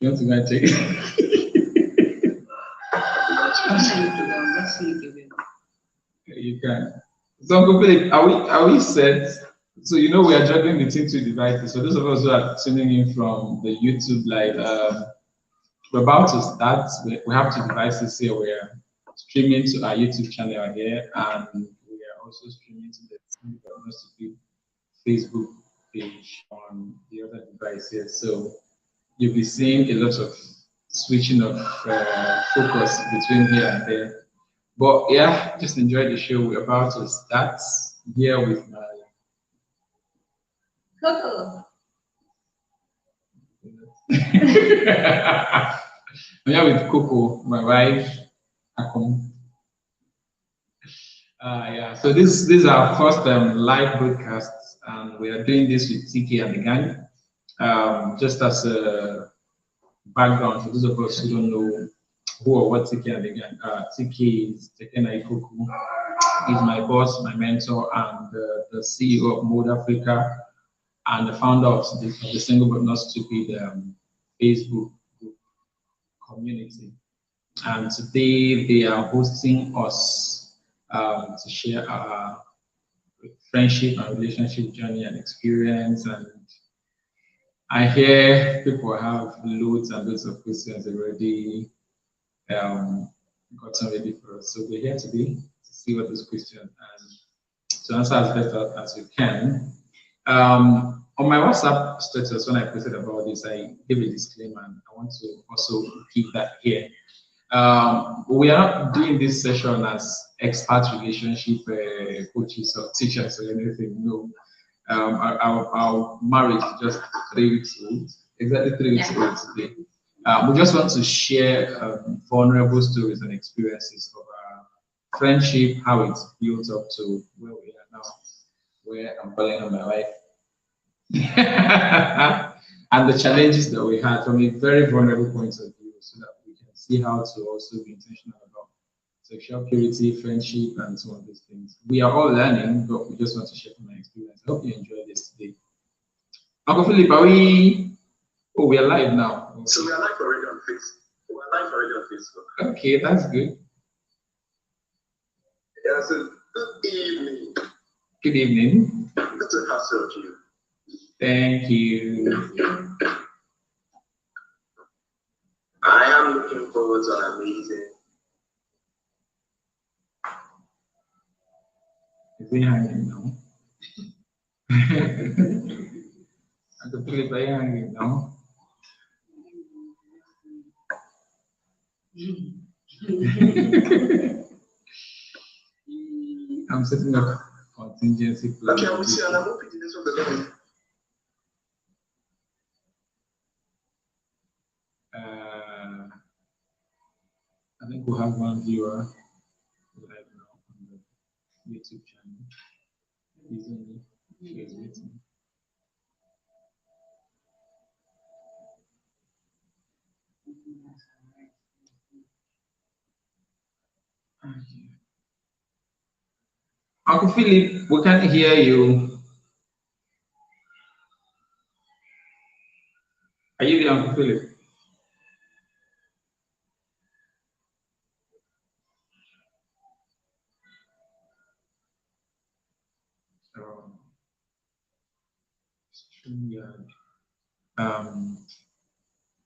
You want to go and check it? You can. So Uncle Philip, are we set? So you know we are juggling between two devices. So those of us who are tuning in from the YouTube live, we're about to start. We have two devices here. We're streaming to our YouTube channel here, and we are also streaming to the Facebook page on the other device here. So you'll be seeing a lot of switching of focus between here and there. But yeah, just enjoy the show. We're about to start here with my Coco. I'm here with Coco, my wife, Akom. Yeah, so this is our first live broadcast, and we are doing this with TK and the gang. Just as a background for those of us who don't know who or what TK and the gang are, TK is Tekena Ikoko. He's my boss, my mentor, and the CEO of Mode Africa, and the founder of the Single But Not Stupid Facebook group community. And today they are hosting us to share our friendship and relationship journey and experience. And I hear people have loads and loads of questions already gotten ready for us. So we're here today to see what those questions and to answer as best as we can. On my WhatsApp status, when I posted about this, I gave a disclaimer, and I want to also keep that here. We are not doing this session as expert relationship coaches or teachers or anything. No, our marriage is just 3 weeks old, exactly 3 weeks old today. We just want to share vulnerable stories and experiences of our friendship, how it's built up to where we are now, where I'm calling on my wife. And the challenges that we had from a very vulnerable point of view, so that we can see how to also be intentional about sexual purity, friendship, and some of these things. We are all learning, but we just want to share from my experience. I hope you enjoy this today. Uncle Philip, are we? Oh, we are live now. Okay. So we are live already on Facebook. We are live already on Facebook. Okay, that's good. Yeah, so good evening. Good evening. Good to have you. Thank you. I am looking forward to an amazing. Is he hanging now? Uncle Philip, are you hanging now? I'm setting up contingency plan. Okay, I will see, and I'm hoping this one the I think we'll have one viewer right now on the YouTube channel. He's only waiting. Uncle Philip, we can't hear you. Are you there, Uncle Philip?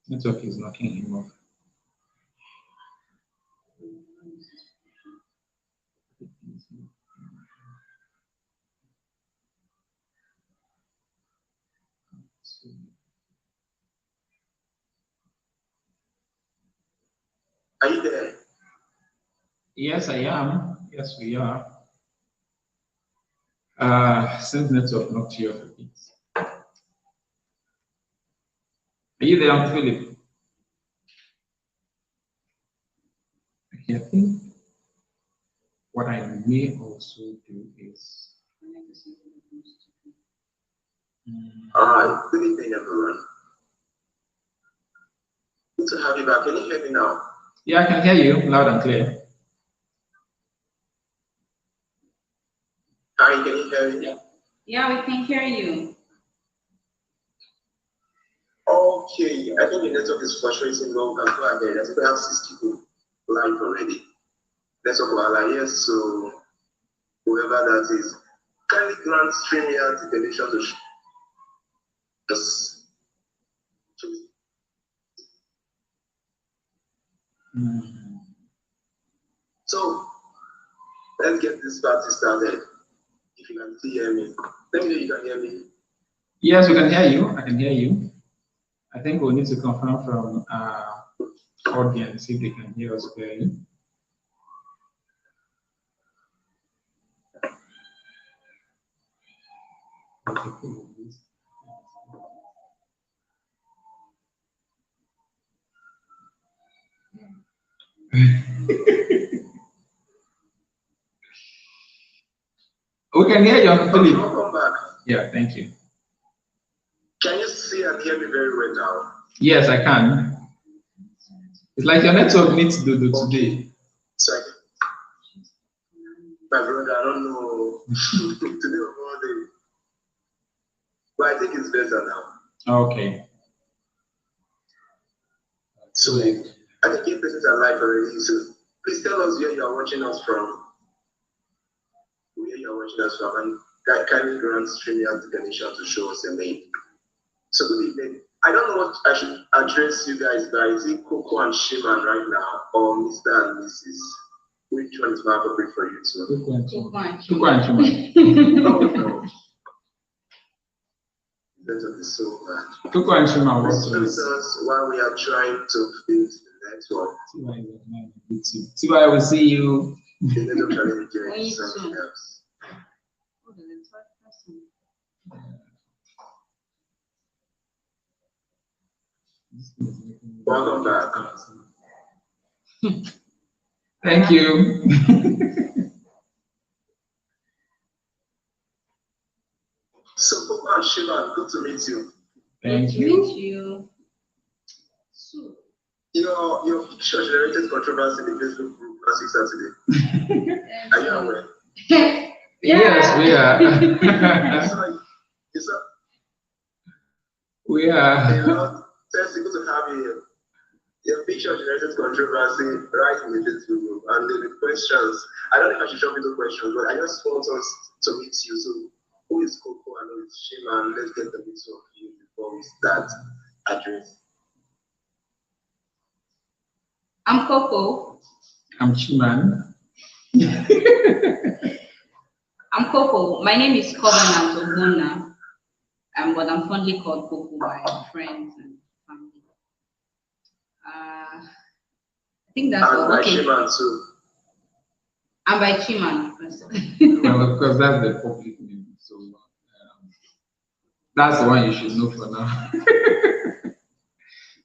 Network is knocking him off. Are you there? Yes, I am. Yes, we are. Since network knocked you off a bit. Are you there, Uncle Philip? Okay, I think what I may also do is. All right. Good evening, everyone. Good to have you back. Can you hear me now? Yeah, I can hear you loud and clear. Harry, can you hear me? Yeah, we can hear you. Okay. Okay, I think the network is fluctuating, but we can go ahead. I think we have 6 people live already. Network Wala, yes, so whoever that is, kindly grant StreamYard the permission to just choose. So let's get this party started. If you can still hear me, let me know you can hear me. Yes, we can hear you. I can hear you. I think we'll need to confirm from our audience if they can hear us clearly. We can hear you, Uncle Philip. Welcome back. Yeah, thank you. Can you see and hear me very well now? Yes, I can. It's like your network needs to do today. Sorry. My brother, I don't know today or Monday, but I think it's better now. Okay. So I think 8 persons are live already. So please tell us where you are watching us from. Where you are watching us from, and kindly grant StreamYard the permission to show us a name. So good evening. I don't know what I should address you guys by. Is it Coco and Shiman right now, or Mr. and Mrs.? Which one is more appropriate for you two? Coco and Shiman. No, no. That is so bad. Coco and Shiman Please work fix us while we are trying to fix the network. See why I will see you. The network challenge getting something else. Welcome back. Thank you. So, Coco and Shivan, good to meet you. Thank you. Your picture generated controversy in the Facebook group last week Saturday. Are you aware? Yes, we are. You saw We are. a lot. It's good to have you. Your picture generated controversy right in the Facebook group, and the questions. I don't know if I should jump into questions, but I just want us to meet you. So, who is Coco and who is Shima? Let's get the mix of you before we start address. I'm Coco. I'm Chiman. I'm Coco. My name is Covenant Obuna, but I'm fondly called Coco by friends and family. I think that's all. And by Okay. Shiman too. I'm by Chiman. Well, of course, that's the public name. So that's the one you should know for now.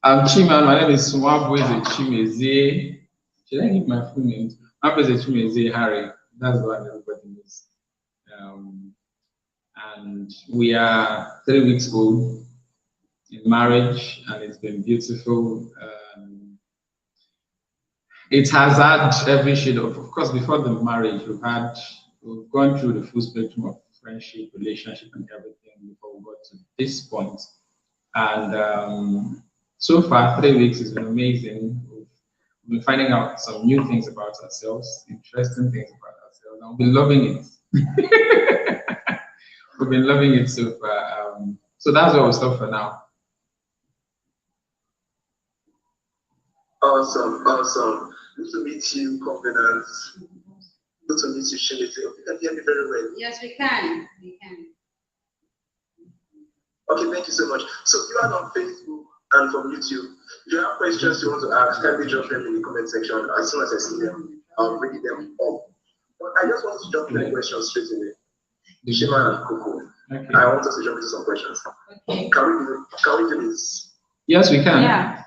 I'm Chiman. My name is Swabweze Chimeze. Should I give my full name? Swabweze Chimeze Harry. That's the one everybody knows. And we are 3 weeks old in marriage, and it's been beautiful. It has had every shade of course, before the marriage, we've gone through the full spectrum of friendship, relationship, and everything before we got to this point. And so far, 3 weeks has been amazing. We've been finding out some new things about ourselves, interesting things about ourselves, and we've been loving it. We've been loving it so far. So that's where we'll stop for now. Awesome, awesome. Good to meet you, Covenant. Good to meet you, Shimete. You can hear me very well. Yes, we can. We can. Okay, thank you so much. So you are on Facebook and from YouTube. If you have questions you want to ask, kindly drop them in the comment section. As soon as I see them, I'll read them up. But I just want to jump into the questions straight away. Shima and Coco. Okay. I want us to jump into some questions. Okay. Can we do this? Yes, we can. Yeah.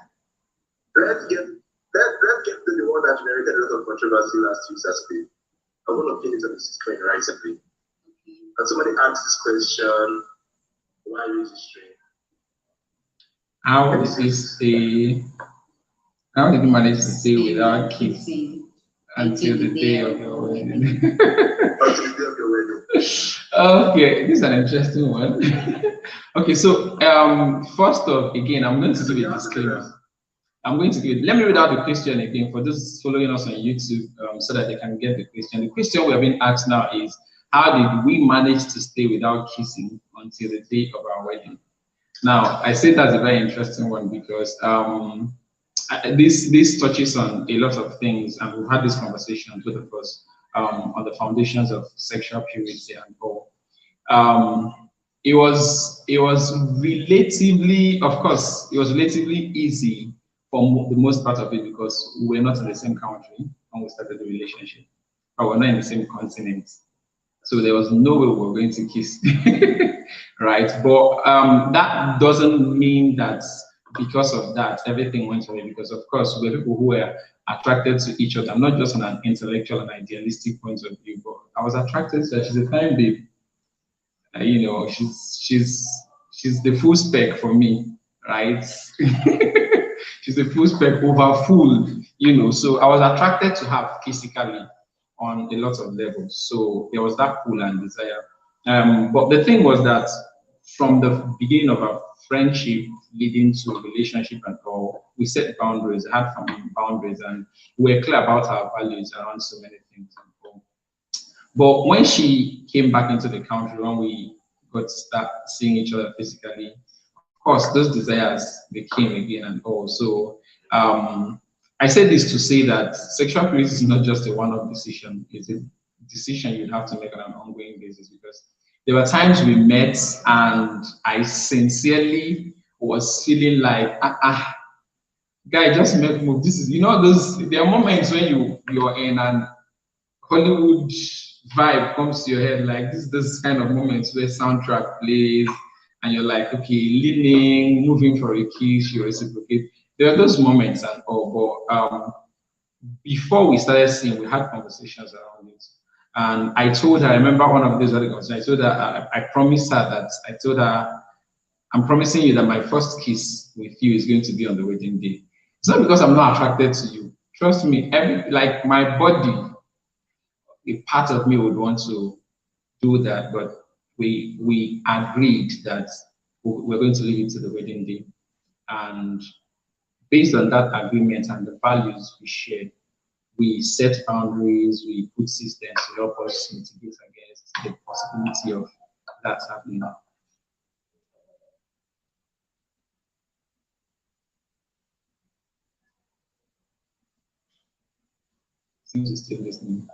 Let's get to the one that generated a lot of controversy last week Saturday. I'm going to pin it on the screen right away. And somebody asked this question: why use the string? How did he manage to stay without kissing? Until the day of your wedding. Until the day of your wedding. Okay, this is an interesting one. Okay, so first off, again, I'm going to give a disclaimer. Let me read out the question again for those following us on YouTube so that they can get the question. The question we have been asked now is, how did we manage to stay without kissing until the day of our wedding? Now, I say that's a very interesting one because this touches on a lot of things, and we've had this conversation with of us on the foundations of sexual purity and all. It was relatively, of course, it was relatively easy for the most part of it because we were not in the same country when we started the relationship, but we're not in the same continent. So there was no way we were going to kiss, right? But that doesn't mean that because of that, everything went away, because of course, we were people who were attracted to each other, not just on an intellectual and idealistic point of view, but I was attracted to her. She's a fine babe. You know, she's the full spec for me, right? She's the full spec over full, you know. So I was attracted to her physically on a lot of levels. So there was that pull and desire. But the thing was that from the beginning of our friendship leading to a relationship and all, we set boundaries, had family boundaries, and we were clear about our values around so many things. But when she came back into the country, when we got to start seeing each other physically, of course, those desires, they came again and all. So I said this to say that sexual purity is not just a one-off decision. It's a decision you have to make on an ongoing basis, because there were times we met and I sincerely was feeling like, guy, just make move. This is, you know, there are moments when you're in an Hollywood vibe comes to your head, like this kind of moments where soundtrack plays and you're like, okay, leaning, moving for a kiss, you reciprocate. There are those moments and all, but before we started seeing, we had conversations around it. And I told her, I remember one of those other conversations, I told her, I promised her that, I told her, I'm promising you that my first kiss with you is going to be on the wedding day. It's not because I'm not attracted to you. Trust me, like my body, a part of me would want to do that, but we agreed that we're going to leave it to the wedding day. And based on that agreement and the values we shared, we set boundaries, we put systems to help us mitigate against the possibility of that happening. Seems to still listening.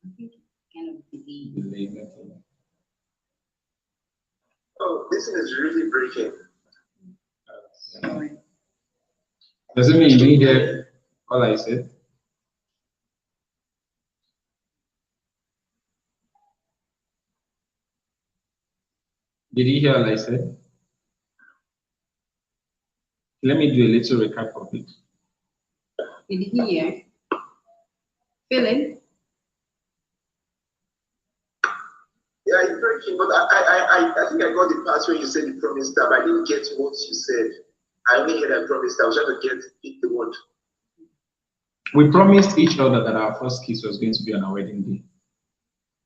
I think kind of delayed. Oh, this is really breaking. Sorry. Doesn't mean you didn't hear all I said. Did you hear all I said? Let me do a little recap of it. Did you hear? Philip? Yeah, it's breaking, but I think I got the part when you said you promised that, but I didn't get what you said. I only heard I promised. I was trying to pick the word. We promised each other that our first kiss was going to be on our wedding day.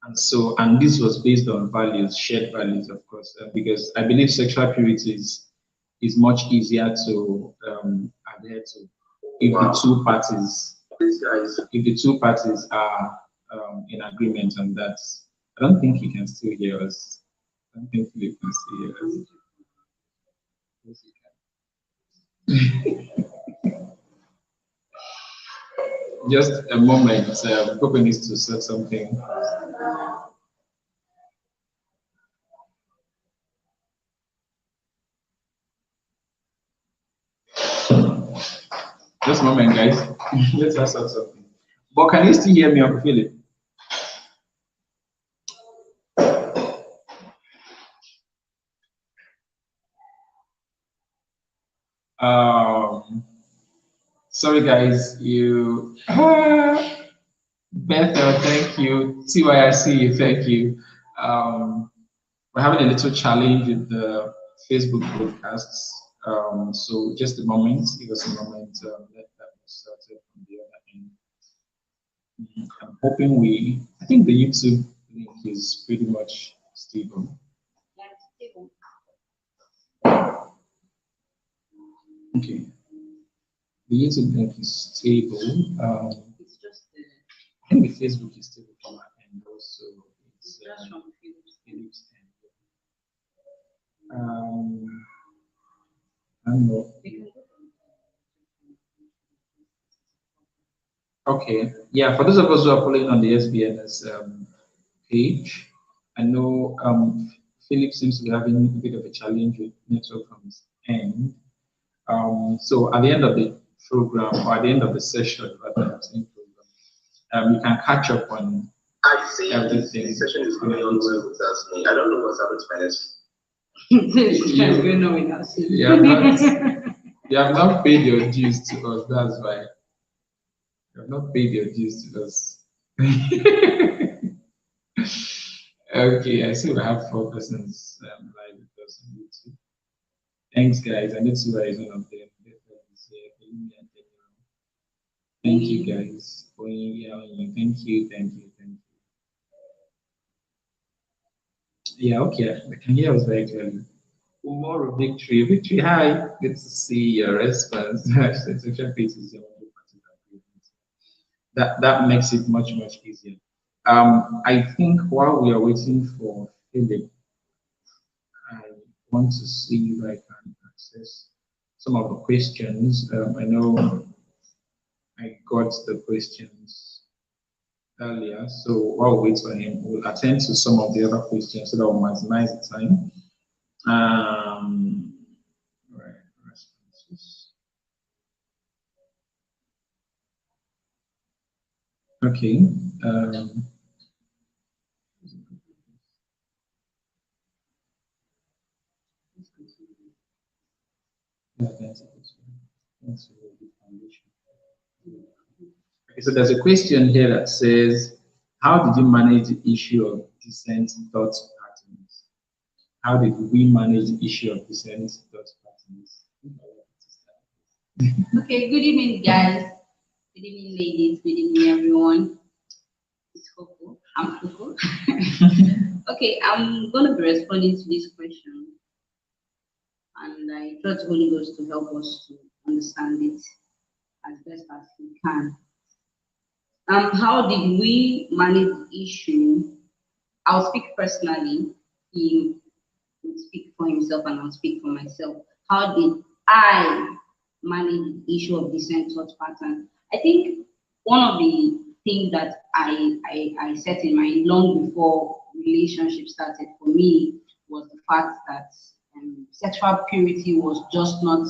And this was based on values, shared values, of course, because I believe sexual purity is much easier to adhere to if the two parties are in agreement on that. I don't think he can still hear us. I don't think Philip can still hear us. Yes, he can. Just a moment. Coco needs to say something. Just a moment, guys. Let's ask something. But can you still hear me, Uncle Philip? Sorry, guys. You, Bethel, thank you. TYIC, thank you. We're having a little challenge with the Facebook broadcasts. So just a moment. Give us a moment. Let that be started from the other end. I'm hoping I think the YouTube link is pretty much stable. Yeah, it's stable. Okay. The YouTube link is stable. It's just I think the Facebook is stable from my end also. It's just from Philip's end. I don't know. Okay. Yeah, for those of us who are following on the SBNS page, I know Philip seems to be having a bit of a challenge with network from his end. So at the end of the program, or at the end of the session, rather, you can catch up on I see everything. this session is going on well with us. I don't know what's happened to my next. You have not paid your dues to us, that's why. You have not paid your dues to us. Okay, I see we have 4 persons live with us on YouTube. Thanks, guys. I know Suba is one of them. Thank you, guys. Thank you. Yeah, okay. I can hear us very clearly. Tomorrow, Victory, hi. Good to see your response. That makes it much easier. I think while we are waiting for Philip, I want to see if I can access some of the questions. I know I got the questions earlier, so while we wait for him, we'll attend to some of the other questions so that we'll maximize the time. Right, responses. Okay. Okay, so there's a question here that says, how did you manage the issue of dissent thought patterns? How did we manage the issue of dissent thought patterns? Okay, good evening, guys. Good evening, ladies. Good evening, everyone. It's Coco. I'm Coco. Okay, I'm going to be responding to this question, and I trust Holy Ghost to help us to understand it as best as we can. How did we manage the issue? I'll speak personally. He will speak for himself, and I'll speak for myself. How did I manage the issue of dissent thought pattern? I think one of the things that I set in mind long before relationship started for me was the fact that sexual purity was just not,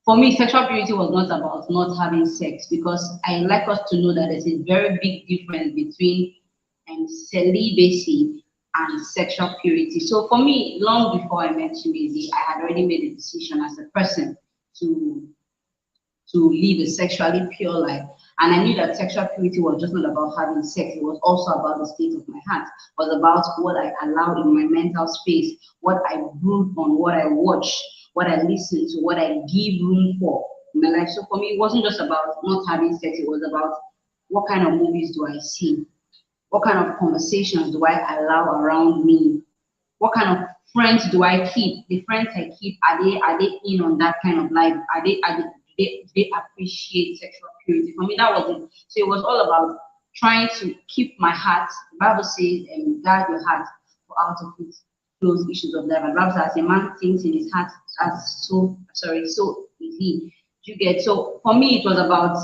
for me, sexual purity was not about not having sex, because I like us to know that there's a very big difference between celibacy and sexual purity. So for me, long before I met Chimezie, I had already made a decision as a person to live a sexually pure life. And I knew that sexual purity was just not about having sex, it was also about the state of my heart. It was about what I allow in my mental space, what I brood on, what I watch, what I listen to, what I give room for in my life. So for me, it wasn't just about not having sex, it was about what kind of movies do I see? What kind of conversations do I allow around me? What kind of friends do I keep? The friends I keep, are they in on that kind of life? They appreciate sexual purity? For me, that was it. So it was all about trying to keep my heart. The Bible says, guard your heart, for out of it flows issues of life. And the Bible says, as a man thinks in his heart, so is he. You get? So for me, it was about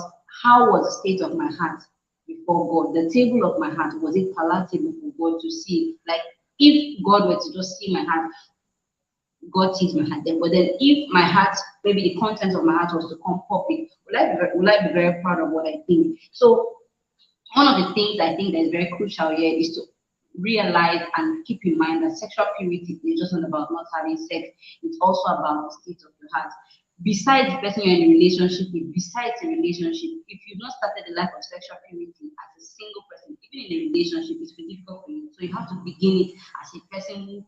how was the state of my heart before God. The table of my heart, was it palatable for God to see? Like, if God were to just see my heart, God sees my heart there. But then if my heart, maybe the content of my heart was to come public, will I be very proud of what I think? So one of the things I think that is very crucial here is to realize and keep in mind that sexual purity is just not about not having sex. It's also about the state of your heart. Besides the person you're in a relationship with, besides a relationship, if you've not started a life of sexual purity as a single person, even in a relationship, it's very difficult for you. So you have to begin it as a person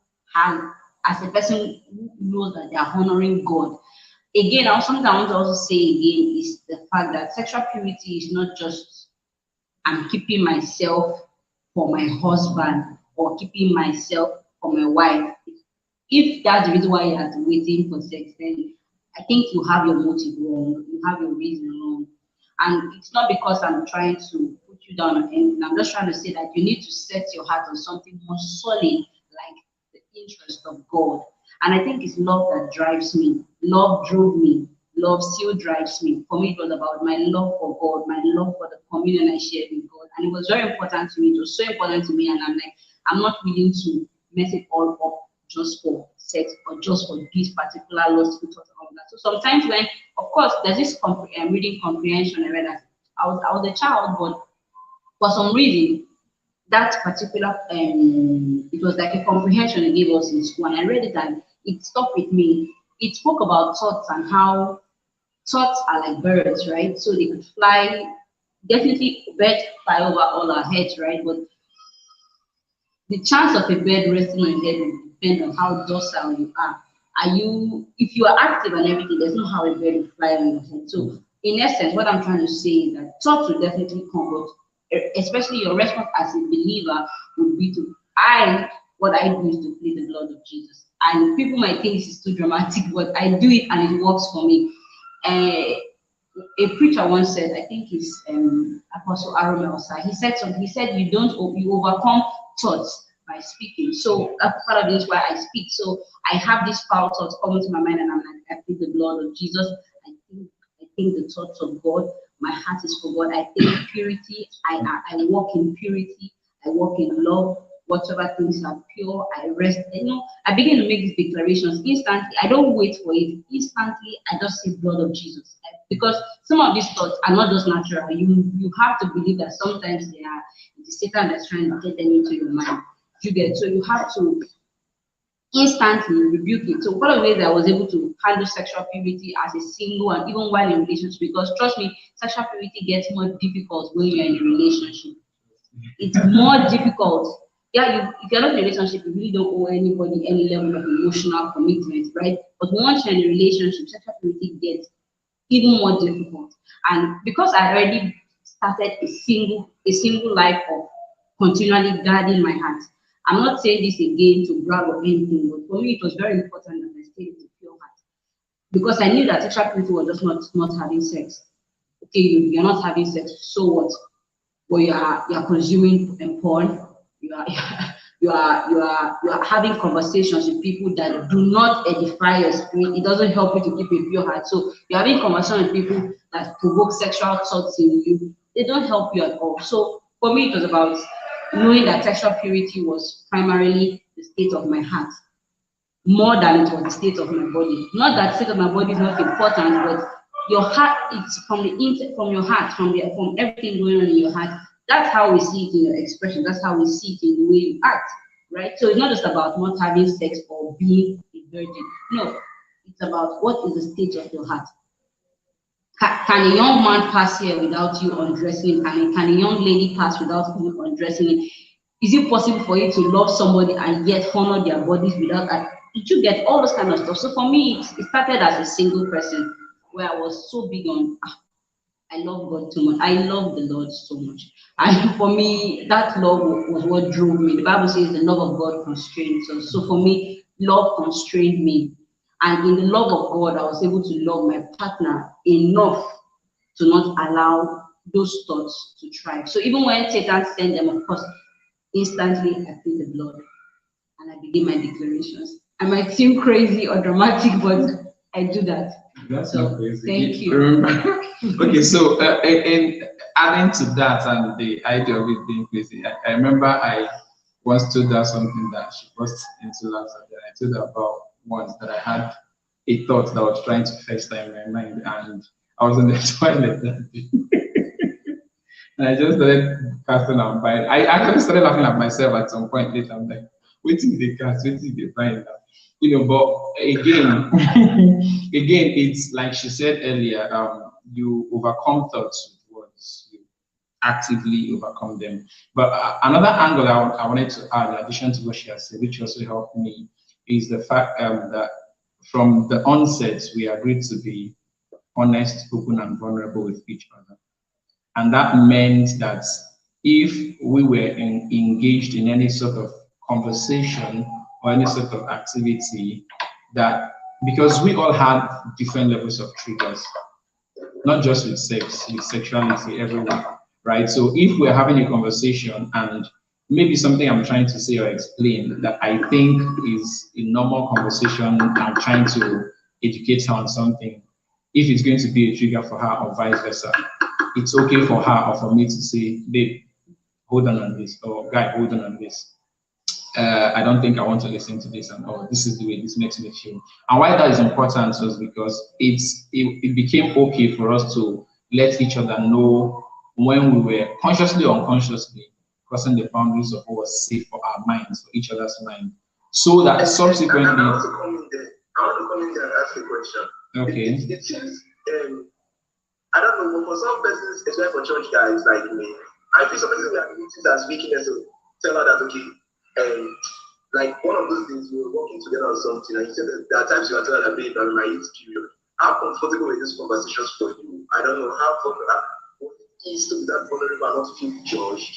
who knows that they are honoring God. Again, something I want to also say again is the fact that sexual purity is not just I'm keeping myself for my husband or keeping myself for my wife. If that's the reason why you are waiting for sex, then I think you have your motive wrong, you have your reason wrong. And it's not because I'm trying to put you down or anything. I'm just trying to say that you need to set your heart on something more solid, like the interest of God. And I think it's love that drives me. Love drove me. Love still drives me. For me, it was about my love for God, my love for the communion I shared with God. And it was very important to me. It was so important to me. And I'm like, I'm not willing to mess it all up just for sex or just for this particular lustful thought and all that. So sometimes when, of course, there's this reading comprehension, I read that I was a child, but for some reason, that particular, it was like a comprehension they gave us in school, and I read it and it stuck with me. It spoke about thoughts and how thoughts are like birds, right? So they could fly, definitely birds fly over all our heads, right? But the chance of a bird resting on your head will depend on how docile you are. If you are active and everything, there's no how a bird will fly on your head. So in essence, what I'm trying to say is that thoughts will definitely come, but especially your response as a believer would be to, what I do is to plead the blood of Jesus. And people might think this is too dramatic, but I do it and it works for me. A preacher once said, I think it's Apostle Aaron Melsa, he said something, he said, you overcome thoughts by speaking. So that's part of this why I speak. So I have these foul thoughts coming to my mind and I'm like, I plead the blood of Jesus. I think the thoughts of God. My heart is for God. I think purity. I walk in purity. I walk in love. Whatever things are pure, I rest. I begin to make these declarations instantly. I don't wait for it. Instantly, I just say blood of Jesus. Because some of these thoughts are not just natural. You have to believe that sometimes they are the Satan that's trying to get them into your mind. You get, so you have to instantly rebuke it. So one of the ways I was able to handle sexual purity as a single and even while in relationship, because trust me, sexual purity gets more difficult when you're in a relationship. It's more difficult. Yeah, if you're not in a relationship, you really don't owe anybody any level of emotional commitment, right? But once you're in a relationship, sexual purity gets even more difficult. And because I already started a single life of continually guarding my heart, I'm not saying this again to brag or anything, but for me it was very important that I stayed with a pure heart. Because I knew that sexual purity was just not having sex. Okay, you're not having sex, so what? Well, you are consuming porn, you are having conversations with people that do not edify your spirit. It doesn't help you to keep a pure heart. So you're having conversations with people that provoke sexual thoughts in you. They don't help you at all. So for me, it was about knowing that sexual purity was primarily the state of my heart, more than it was the state of my body. Not that the state of my body is not important, but your heart, it's from your heart, from everything going on in your heart. That's how we see it in your expression. That's how we see it in the way you act, right? So it's not just about not having sex or being a virgin. No, it's about what is the state of your heart. Can a young man pass here without you undressing? Can a young lady pass without you undressing? Is it possible for you to love somebody and yet honor their bodies without that? Did you get all those kind of stuff? So for me, it started as a single person where I was so big on, I love God too much. I love the Lord so much. And for me, that love was what drove me. The Bible says the love of God constrains us. So for me, love constrained me. And in the love of God, I was able to love my partner enough to not allow those thoughts to thrive. So even when Satan sent them, of course, instantly I feel the blood and I begin my declarations. I might seem crazy or dramatic, but I do that. That's so not crazy. Thank you. Okay, so and adding to that and the idea of it being crazy, I remember I once told her something that she burst into laughter. I told her about once that I had a thought that was trying to fester in my mind, and I was in the toilet that day. And I just started casting and buying. I actually started laughing at myself at some point later. I'm like, waiting the cast, waiting the buying now. But again, again, it's like she said earlier, you overcome thoughts with words, you actively overcome them. But another angle I wanted to add, in addition to what she has said, which also helped me, is the fact that from the onset, we agreed to be honest, open, and vulnerable with each other. And that meant that if we were engaged in any sort of conversation or any sort of activity that, because we all had different levels of triggers, not just with sex, with sexuality, everywhere, right? So if we're having a conversation and maybe something I'm trying to say or explain that I think is a normal conversation, I'm trying to educate her on something, if it's going to be a trigger for her or vice versa, it's okay for her or for me to say, babe, hold on this, or guy, hold on this. I don't think I want to listen to this, and oh, this is the way this makes me feel. And why that is important was because it became okay for us to let each other know when we were consciously or unconsciously crossing the boundaries of what was safe for our minds, for each other's mind, so that subsequently. I want to come in there. I want to come in there and ask a question. Okay. It seems, I don't know, but for some persons, especially for church guys like me, I feel some persons we are meeting as weakness to tell her that, okay, like one of those things, we were working together on something, and you said that there are times you are telling her, babe, I'm in my youth period. How comfortable are these conversations for you? I don't know how what it is to be that vulnerable and not feel judged.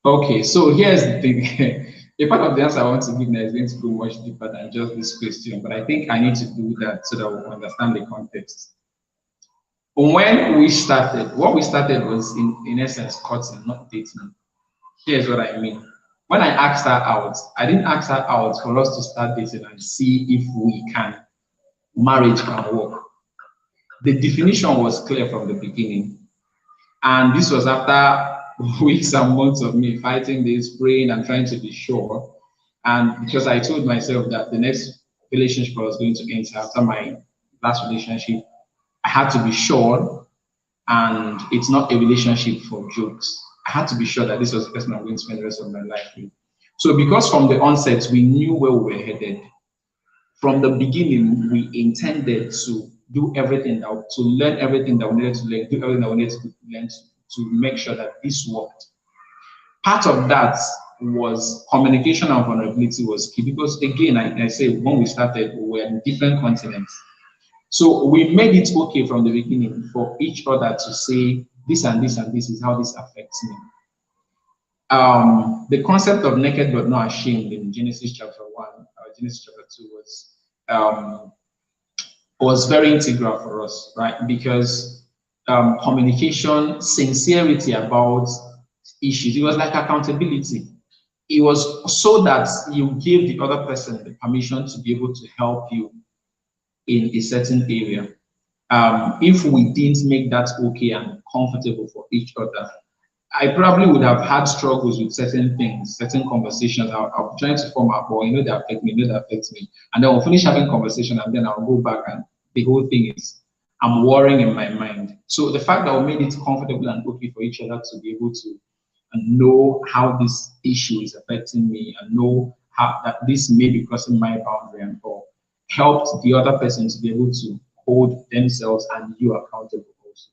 Okay, so here's the thing. A part of the answer I want to give now is going to go much deeper than just this question, but I think I need to do that so that we'll understand the context. When we started, what we started was in essence courting, not dating. Here's what I mean. When I asked her out, I didn't ask her out for us to start dating and see if we can, marriage can work. The definition was clear from the beginning. And this was after weeks and months of me fighting this, praying and trying to be sure. And because I told myself that the next relationship I was going to enter after my last relationship, I had to be sure, and it's not a relationship for jokes. I had to be sure that this was the person I'm going to spend the rest of my life with. So because from the onset, we knew where we were headed. From the beginning, we intended to do everything, to learn everything that we needed to learn, do everything that we needed to learn to make sure that this worked. Part of that was communication and vulnerability was key because, again, I say when we started, we were in different continents. So we made it okay from the beginning for each other to say this and this and this is how this affects me. The concept of naked but not ashamed in Genesis chapter 1 or Genesis chapter 2 was very integral for us, right? Because communication, sincerity about issues, it was like accountability. It was so that you give the other person the permission to be able to help you in a certain area. If we didn't make that okay and comfortable for each other, I probably would have had struggles with certain things, certain conversations. I'll trying to form a ball, that affect me, that affects me. And then we'll finish having conversation and then I'll go back and the whole thing is, I'm worrying in my mind. So the fact that we made it comfortable and okay for each other to be able to know how this issue is affecting me and know how that this may be crossing my boundary and all, helped the other person to be able to hold themselves and you accountable also.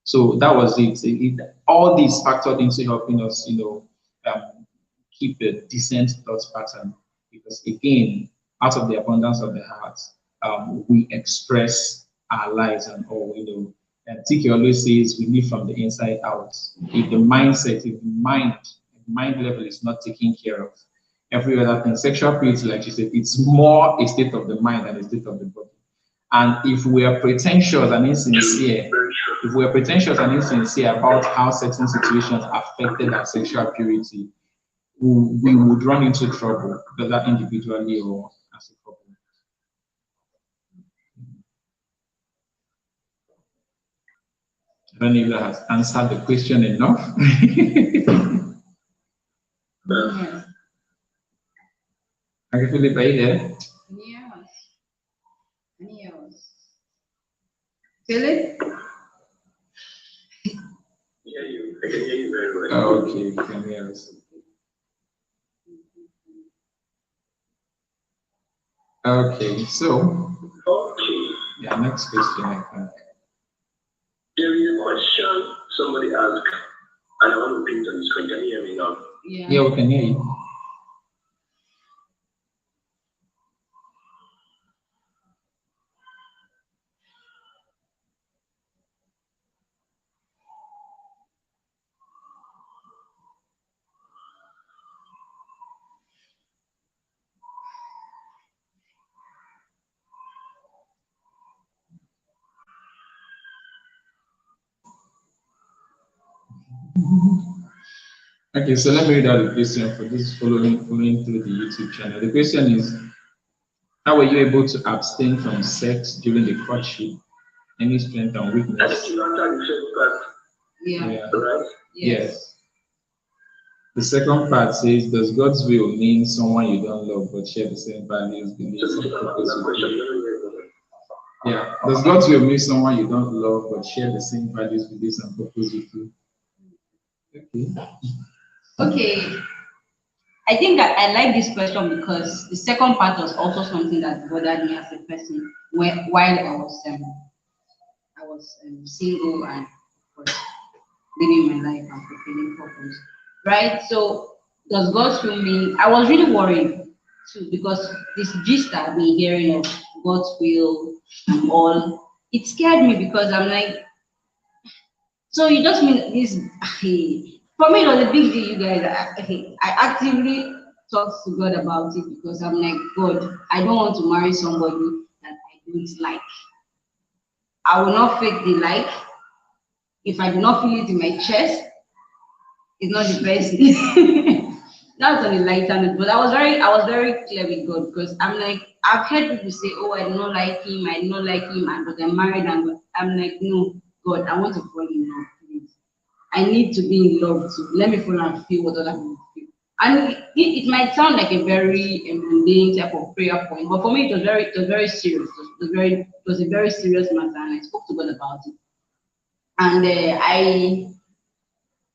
So that was it. All these factored into helping us, keep a decent thought pattern. Because again, out of the abundance of the heart, we express our lives and all. And Tiki always says we live from the inside out. If the mindset, if the mind level is not taken care of, every other thing, sexual purity, like you said, it's more a state of the mind than a state of the body. And if we are pretentious and insincere, about how certain situations affected our sexual purity, we would run into trouble, whether individually or as a couple. I don't know if that has answered the question enough. Yes. Okay, Philip, are you there? Yes. Yes. Philip? Yeah, I can hear you very well. Oh, okay, you can hear us. Okay, so yeah, next question, I think. There is a question somebody asked, and I want to bring it on the screen. Can you hear me now? Yeah, we can hear you. Okay, so let me read out the question for this following through the YouTube channel. The question is, how were you able to abstain from sex during the courtship? Any strength and I weakness? think you answered the first part, Yeah. right? Yes. The second part says, does God's will mean someone you don't love but share the same values, beliefs, and purpose with you? Yeah. Does God's will mean someone you don't love but share the same values, beliefs, and purpose with you? Okay. Okay. I think I like this question because the second part was also something that bothered me as a person while I was single and was living my life and fulfilling purpose. Right? So does God's will mean I was really worried too because this gist I've been hearing of God's will and all, it scared me because I'm like, so you just mean this? For me, it was a big deal, you guys. I actively talked to God about it because I'm like, God, I don't want to marry somebody that I don't like. I will not fake the like. If I do not feel it in my chest, it's not the person. That's on a lighter note. But I was very clear with God because I'm like, I've heard people say, oh, I do not like him, I do not like him, but I'm married, and I'm like, no, God, I want to fall in love, please. I need to be in love too. Let me fall and feel what other people feel. And it might sound like a very mundane type of prayer point, but for me it was very serious. It was a very serious matter, and I spoke to God about it. And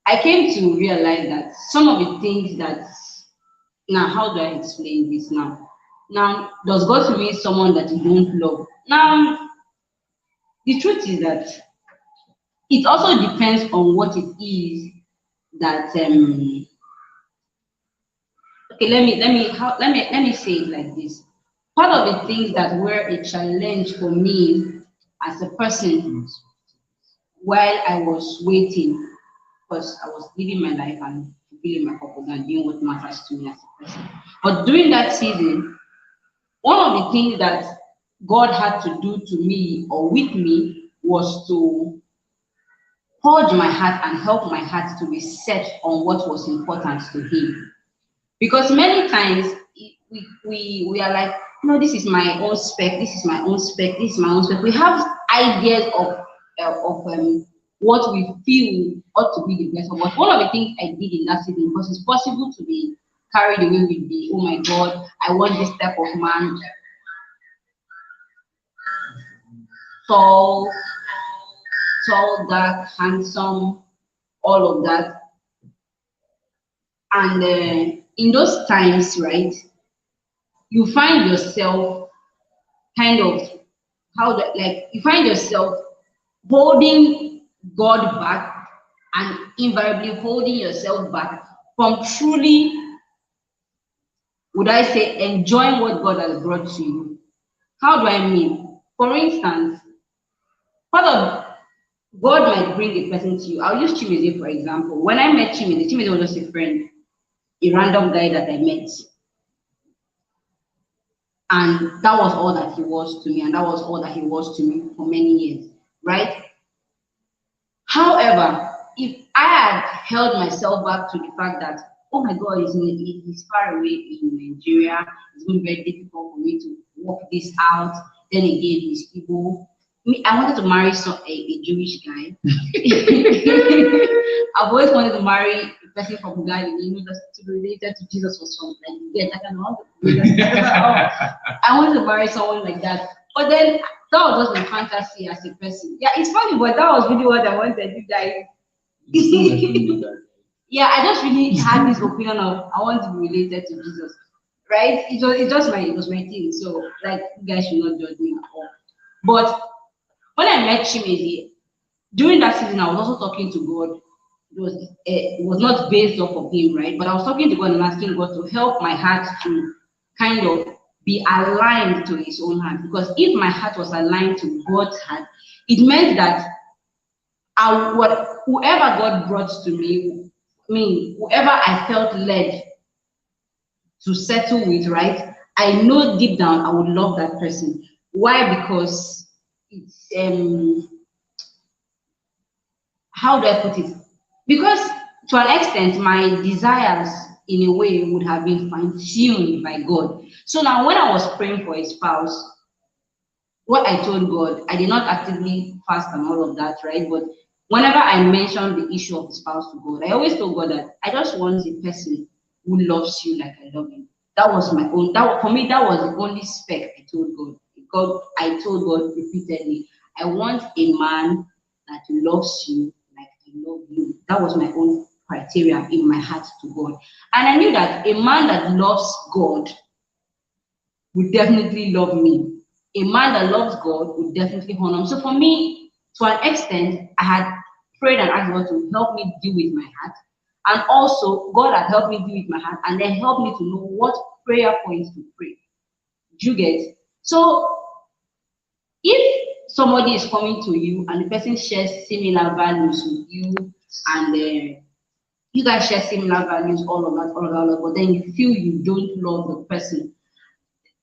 I came to realize that some of the things that now, how do I explain this now? Now, does God mean someone that you don't love? Now, the truth is that it also depends on what it is that okay, let me say it like this. Part of the things that were a challenge for me as a person while I was waiting, because I was living my life and fulfilling my purpose and doing what matters to me as a person. But during that season, one of the things that God had to do to me or with me was to purge my heart and help my heart to be set on what was important to Him. Because many times we are like, no, this is my own spec, this is my own spec, this is my own spec. We have ideas of what we feel ought to be the best. But one of the things I did in that season, because it's possible to be carried away with the, oh my God, I want this type of man, tall, dark, handsome, all of that. And in those times, right, you find yourself kind of you find yourself holding God back and invariably holding yourself back from truly, would I say, enjoying what God has brought to you. How do I mean? For instance, part of God might bring a person to you. I'll use Chimeze for example. When I met Chimeze was just a friend, a random guy that I met. And that was all that he was to me, and that was all that he was to me for many years, right? However, if I had held myself back to the fact that, oh my God, he's far away in Nigeria, it's going to be very difficult for me to work this out, then again, he's Igbo. I wanted to marry a Jewish guy. I've always wanted to marry a person from Galilee, just to be related to Jesus or something. Yes, I can want I wanted to marry someone like that. But then that was just my fantasy as a person. Yeah, it's funny, but that was really what I wanted, you guys. Yeah, I just really had this opinion of I want to be related to Jesus. Right? It was my thing. So like you guys should not judge me at all. But when I met Chimeze, during that season, I was also talking to God. It was not based off of him, right? But I was talking to God and asking God to help my heart to kind of be aligned to His own heart. Because if my heart was aligned to God's heart, it meant that whoever God brought to me, whoever I felt led to settle with, right? I know deep down I would love that person. Why? Because it's how do I put it? because to an extent, my desires in a way would have been fine-tuned by God. So now when I was praying for a spouse, what I told God, I did not actively fast and all of that, right? But whenever I mentioned the issue of the spouse to God, I always told God that I just want a person who loves you like I love you. That was my own, for me, that was the only spec I told God. I told God repeatedly, I want a man that loves you like I love you. That was my own criteria in my heart to God. And I knew that a man that loves God would definitely love me. A man that loves God would definitely honor him. So for me, to an extent, I had prayed and asked God to help me deal with my heart. And also, God had helped me deal with my heart and then helped me to know what prayer points to pray. Do you get? So if somebody is coming to you and the person shares similar values with you and you guys share similar values, all of that, but then you feel you don't love the person,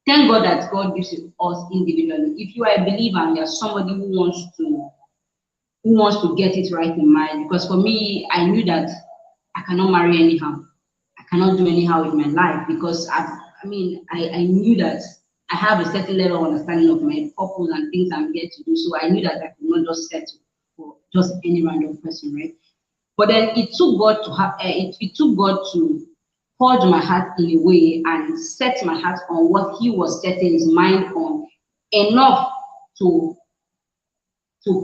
thank God that God gives it us individually. If you are a believer and you're somebody who wants to get it right in mind, because for me, I knew that I cannot marry anyhow. I cannot do anyhow with my life because I knew that I have a certain level of understanding of my purpose and things I'm here to do. So I knew that I could not just settle for just any random person, right? But then it took God to have it took God to forge my heart in a way and set my heart on what He was setting His mind on enough to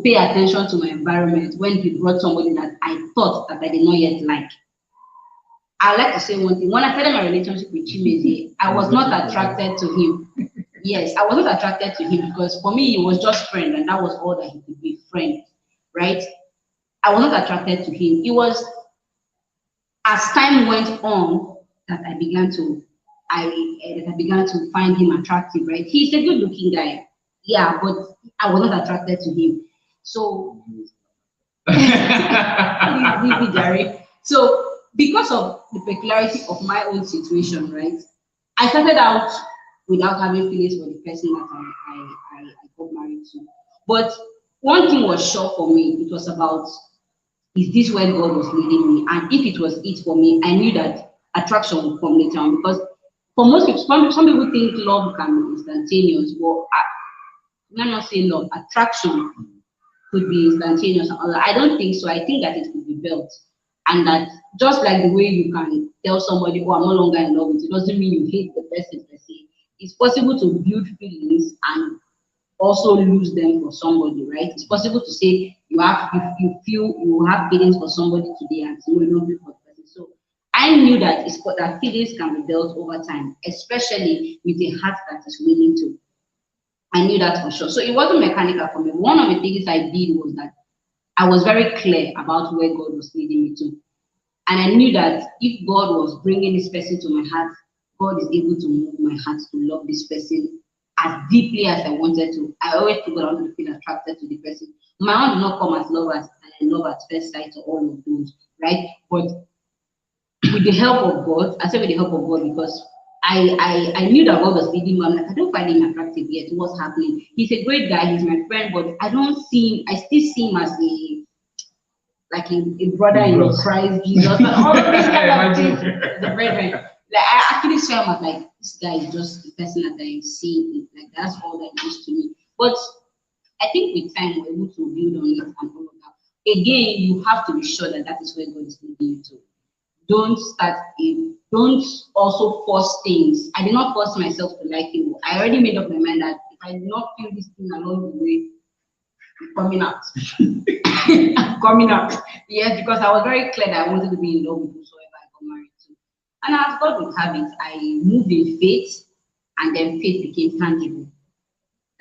pay attention to my environment when He brought somebody that I thought that I did not yet like. I like to say one thing. When I started my relationship with Chimeze, I was not attracted to him. Yes, I was not attracted to him because for me, he was just friend and that was all that he could be, friend, right? I was not attracted to him. It was as time went on that I began to find him attractive, right? He's a good-looking guy, yeah, but I was not attracted to him. So, so because of the peculiarity of my own situation, right, I started out without having feelings for the person that I got married to. But one thing was sure for me, it was about, is this where God was leading me? And if it was it for me, I knew that attraction would come later on, because for most people, some people think love can be instantaneous. Well, I'm not saying love, attraction could be instantaneous. I don't think so. I think that it could be built. And that just like the way you can tell somebody, oh, I'm no longer in love with you, doesn't mean you hate the person per se. It's possible to build feelings and also lose them for somebody, right? It's possible to say you feel you have feelings for somebody today and tomorrow you don't feel for the person. So I knew that that feelings can be built over time, especially with a heart that is willing to. I knew that for sure. So it wasn't mechanical for me. One of the things I did was that I was very clear about where God was leading me to. And I knew that if God was bringing this person to my heart, God is able to move my heart to love this person as deeply as I wanted to. I always took God to feel attracted to the person. My own did not come as love and love at first sight or all of those, right? But with the help of God, I said with the help of God because I knew that God was leading me. I'm like, I don't find him attractive yet. What's happening? He's a great guy. He's my friend, but I don't see him. I still see him as a brother in Christ, Jesus, and all of this kind of things. The brethren. Like I actually saw him as like, this guy is just the person that I see. Like that's all that he is to me. But I think with time we're able to build on it and all of that. Again, you have to be sure that that is where God is leading you to. Don't also force things. I did not force myself to like him. I already made up my mind that if I do not feel this thing along the way, I'm coming out. I'm coming out. Yes, because I was very clear that I wanted to be in love with whosoever I got married to. And as God would have it, I moved in faith, and then faith became tangible.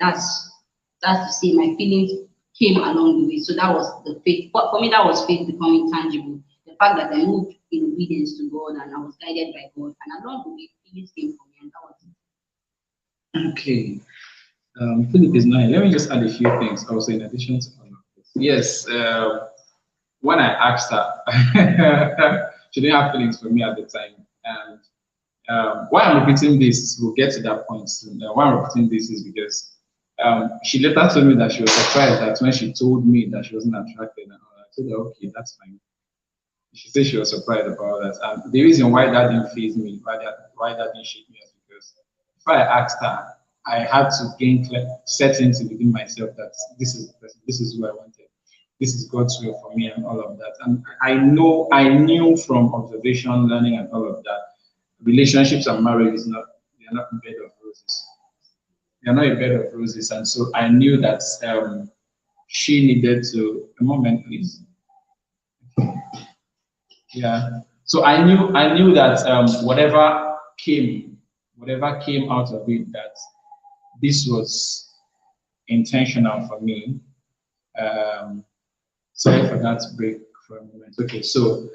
That's to say my feelings came along the way. So that was the faith. But for me, that was faith becoming tangible. The fact that I moved in obedience to God and I was guided by God, and along the way, feelings came from me, and that was it. Okay. Philip is 9. Let me just add a few things also in addition to all of this. Yes, when I asked her, she didn't have feelings for me at the time. And why I'm repeating this, we'll get to that point soon. Why I'm repeating this is because she later told me that she was surprised that when she told me that she wasn't attracted, and I told her, okay, that's fine. She said she was surprised about that. And the reason why that didn't faze me, why that didn't shake me, is because before I asked her, I had to gain certainty within myself that this is who I wanted. This is God's will for me and all of that. And I knew from observation, learning, and all of that, relationships and marriage they're not a bed of roses. They're not a bed of roses. And so I knew that she needed to, a moment, please. Yeah. So I knew that whatever came out of it, that this was intentional for me. Sorry for that break for a moment. Okay, so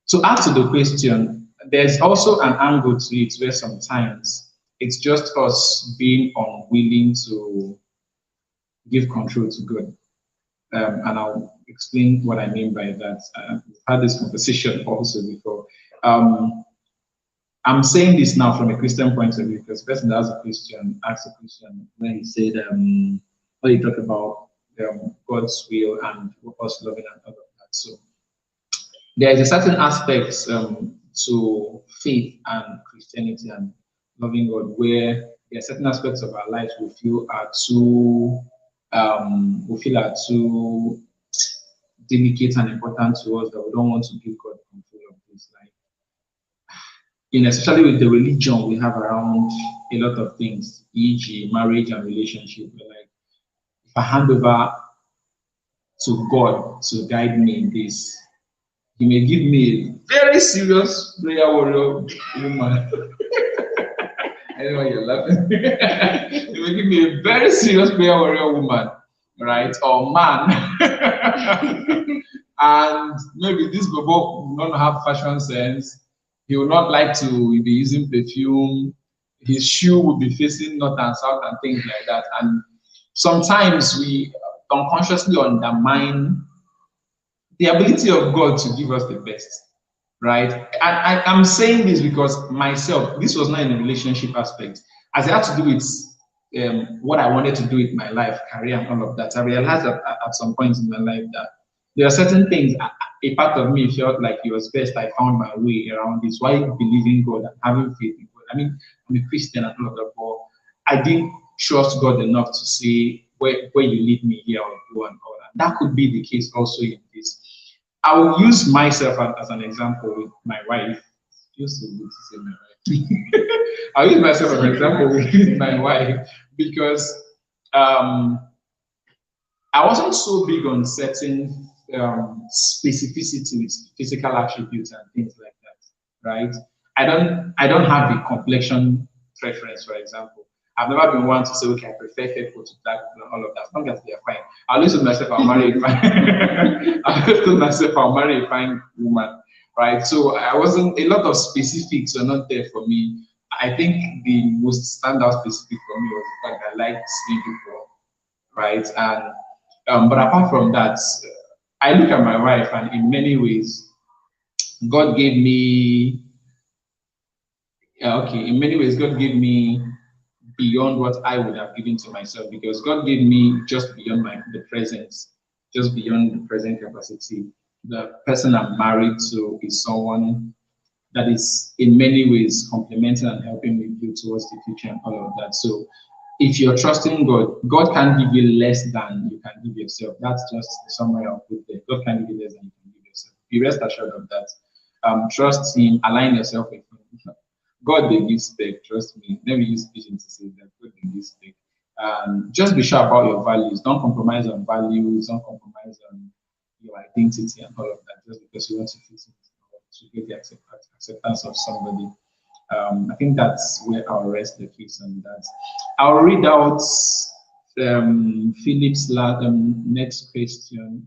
to answer the question, there's also an angle to it where sometimes it's just us being unwilling to give control to God. And I'll explain what I mean by that. We've had this conversation also before. I'm saying this now from a Christian point of view because the person that asked a question when he said, when he talked about God's will and us loving and all of that. So there is a certain aspect to faith and Christianity and loving God where there are certain aspects of our lives we feel are too delicate and important to us that we don't want to give God control of this. Like, especially with the religion we have around a lot of things, e.g., marriage and relationship. Like, if I hand over to God to guide me in this, He may give me a very serious prayer warrior woman. I know why you're laughing. He may give me a very serious prayer warrior woman, right, or man. And maybe this bobo will not have fashion sense. He will not like to be using perfume. His shoe will be facing north and south and things like that. And sometimes we unconsciously undermine the ability of God to give us the best, right? I'm saying this because myself, this was not in a relationship aspect. As it had to do with what I wanted to do with my life, career, and all of that, I realized that at some point in my life that there are certain things, a part of me felt like it was best I found my way around this. Why believing God and having faith in God? I mean, I'm a Christian and all of that, but I didn't trust God enough to say where you lead me here or go and all that. That could be the case also in this. I will use myself as an example with my wife. Feels so good to say my wife. I'll use myself as an example with my wife because I wasn't so big on certain specificity with physical attributes and things like that, right? I don't have a complexion preference, for example. I've never been one to say, okay, I prefer fair to black and all of that. As long as they are fine. I'll always tell myself I'll marry a fine. I'll always tell myself I'll marry a fine woman, right? So I wasn't, a lot of specifics were not there for me. I think the most standout specific for me was the fact that I liked seeing people, right? And but apart from that, I look at my wife, and in many ways, God gave me. In many ways, God gave me beyond what I would have given to myself, because God gave me just beyond the presence, just beyond the present capacity. The person I'm married to is someone that is in many ways complementing and helping me build towards the future and all of that. So if you're trusting God, God can give you less than you can give yourself. That's just the summary I'll put there. God can give you less than you can give yourself. Be rest assured of that. Trust Him, align yourself with Him. God they give spec, trust me. Let me use vision to say that God they give spec. Just be sure about your values. Don't compromise on values, don't compromise on your identity and all of that just because you want to fit in or to get the acceptance of somebody. I think that's where I'll rest the case on that. I'll read out Philip's next question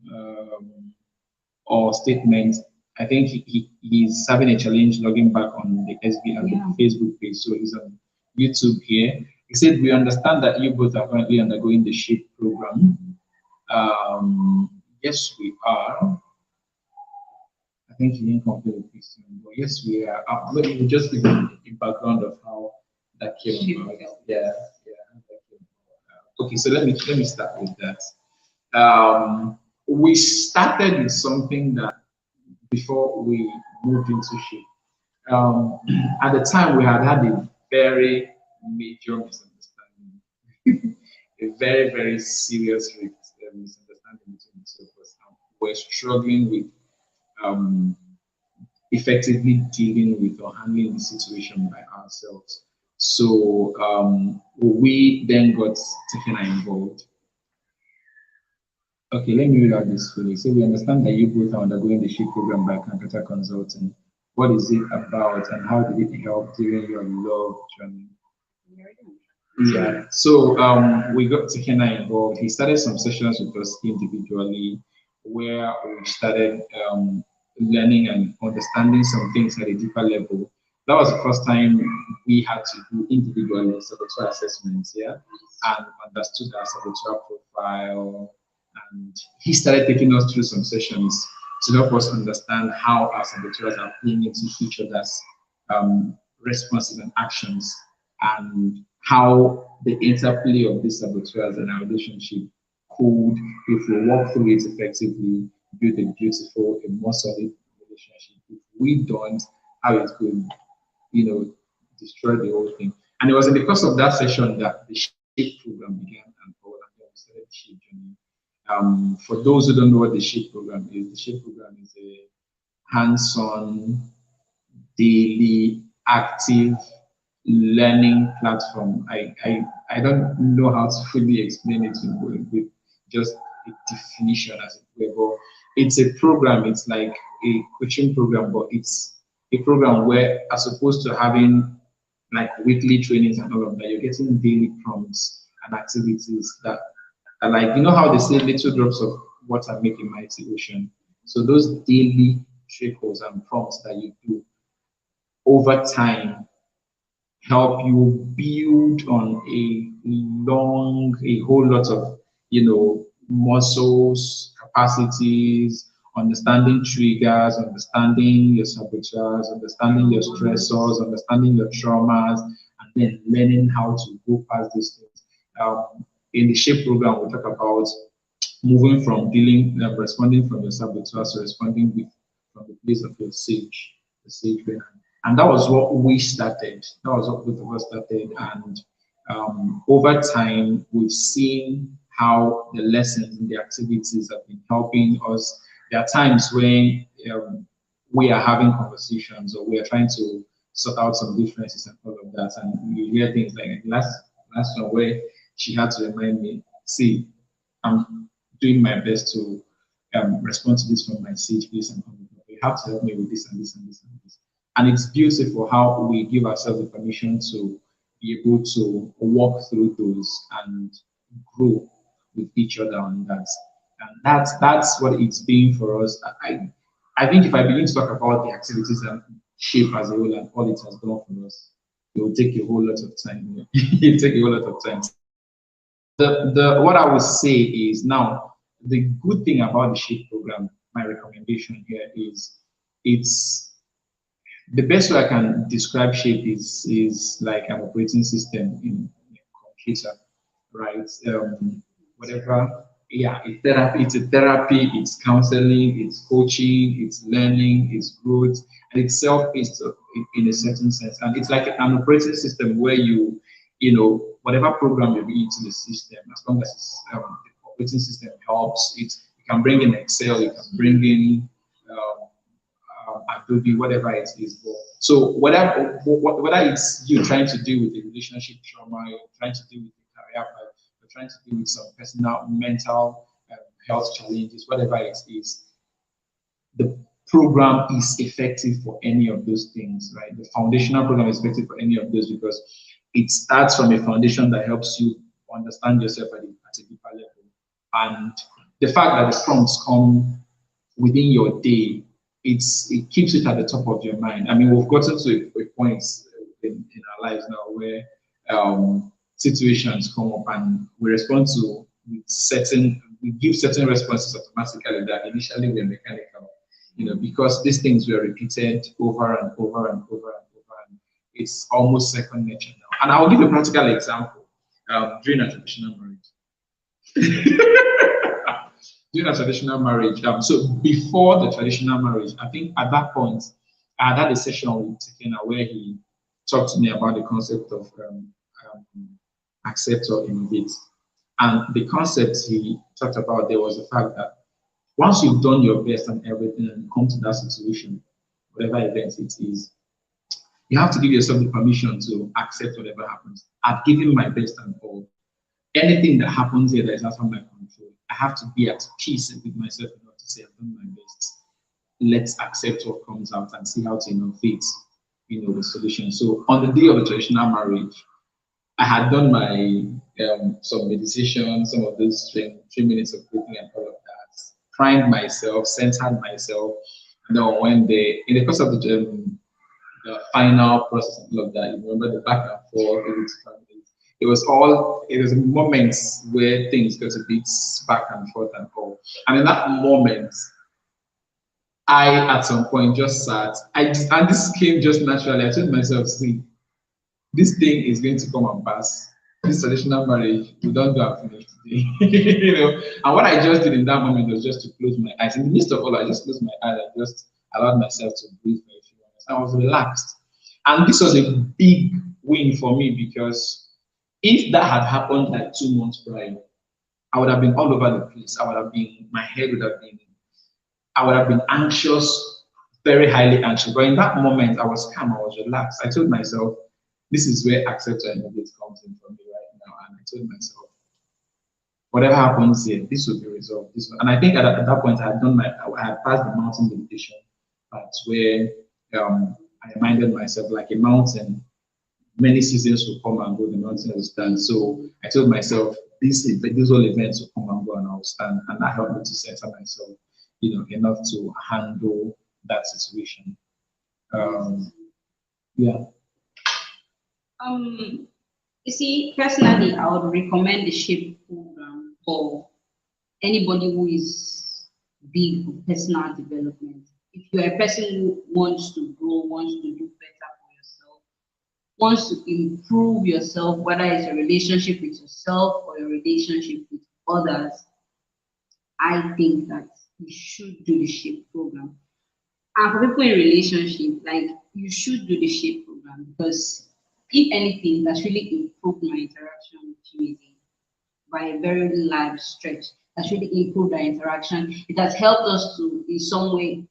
or statement. I think he's having a challenge logging back on the SBNS Facebook page, so he's on YouTube here. He said, "We understand that you both are currently undergoing the SHIP program." Yes, we are. I think he didn't complete the question, but yes, we are. Maybe we'll just give a background of how that came about. Yeah. Okay, so let me start with that. we started with something that before we moved into shape. At the time, we had a very major misunderstanding, a very, very serious misunderstanding between the two of us. We're struggling with effectively dealing with or handling the situation by ourselves. So we then got Tekena involved. Okay, let me read out this fully. So we understand that you both are undergoing the SHIP program by Kankata Consulting. What is it about and how did it help during your love journey? Yeah, so we got Tekena involved. He started some sessions with us individually where we started learning and understanding some things at a deeper level. That was the first time we had to do individual saboteur assessments, yeah, and understood our saboteur profile. And he started taking us through some sessions to help us understand how our saboteurs are playing into each other's responses and actions, and how the interplay of these saboteurs and our relationship could, if we work through it effectively, build a beautiful, a more solid relationship. If we don't, how it could, destroy the whole thing. And it was in the course of that session that the SHAPE program began and forward, and then we started the SHAPE journey. For those who don't know what the SHAPE program is, the SHAPE program is a hands-on, daily, active learning platform. I don't know how to fully explain it with just a definition as it were, but it's a program. It's like a coaching program, but it's a program where, as opposed to having like weekly trainings and all of that, you're getting daily prompts and activities that are like, how they say little drops of water make a mighty ocean. So those daily trickles and prompts that you do over time help you build on a whole lot of, muscles, capacities, understanding triggers, understanding your saboteurs, understanding your stressors, understanding your traumas, and then learning how to go past these things. In the SHAPE program, we talk about moving from responding from your saboteurs to responding from the place of your sage, the sage brain. And that was what we started. That was what both of us started. And over time, we've seen how the lessons and the activities have been helping us. There are times when we are having conversations or we are trying to sort out some differences and all of that. And you hear things like last one where she had to remind me, see, I'm doing my best to respond to this from my sage place, and you have to help me with this and this and this and this. And it's beautiful how we give ourselves the permission to be able to walk through those and grow with each other on that. And that's what it's been for us. I think if I begin to talk about the activities and SHAPE as a whole and all it has done for us, it will take a whole lot of time. It will take a whole lot of time. What I would say is, now the good thing about the SHAPE program, my recommendation here is, it's the best way I can describe SHAPE is like an operating system in a computer, right? Whatever, yeah, it's a therapy, it's counseling, it's coaching, it's learning, it's growth, and it's self-paced in a certain sense. And it's like an operating system where whatever program you bring into the system, as long as the operating system helps, you can bring in Excel, you can bring in Adobe, whatever it is. So whether it's you trying to deal with a relationship trauma, you're trying to deal with a career path, you're trying to deal with some personal mental health challenges, whatever it is, the program is effective for any of those things, right? The foundational program is effective for any of those because it starts from a foundation that helps you understand yourself at a deeper level. And the fact that the prompts come within your day, it keeps it at the top of your mind. I mean, we've gotten to a point in our lives now where situations come up and we respond to we give certain responses automatically that initially were mechanical, because these things were repeated over and over and over and over, and it's almost second nature now. And I'll give a practical example during a traditional marriage. during a traditional marriage. So before the traditional marriage, I think at that point, I had a session with Tekena where he talked to me about the concept of accept or innovate. And the concept he talked about there was the fact that once you've done your best and everything and come to that situation, whatever event it is, you have to give yourself the permission to accept whatever happens. I've given my best and all. Anything that happens here that is outside my control, I have to be at peace with myself enough to say I've done my best. Let's accept what comes out and see how to innovate, the solution. So on the day of the traditional marriage, I had done my some meditation, some of those 3 minutes of breathing and all of that, primed myself, centered myself, and then when in the course of the final process and all of that, you remember the back and forth, it was moments where things got a bit back and forth and all. And in that moment, I at some point just sat, and this came just naturally. I told myself, see, this thing is going to come and pass. This traditional marriage, we don't do and finish today. And what I just did in that moment was just to close my eyes. In the midst of all, I just closed my eyes and just allowed myself to breathe for a few minutes. I was relaxed. And this was a big win for me because if that had happened like 2 months prior, I would have been all over the place. My head would have been, I would have been anxious, very highly anxious. But in that moment, I was calm, I was relaxed. I told myself, this is where accept and innovate comes in for me right now. And I told myself, whatever happens here, this will be resolved. And I think at that point, I had passed the mountain meditation part where I reminded myself, like a mountain, many seasons will come and go, the mountain will stand. So I told myself, these all events will come and go and I'll stand. And that helped me to center myself, enough to handle that situation. Yeah. You see, personally, I would recommend the SHAPE program for anybody who is big for personal development. If you're a person who wants to grow, wants to do better for yourself, wants to improve yourself, whether it's a relationship with yourself or a relationship with others, I think that you should do the SHAPE program. And for people in relationship, like, you should do the SHAPE program because if anything, that's really improved my interaction with you by a very large stretch. That's really improved our interaction. It has helped us to, in some way,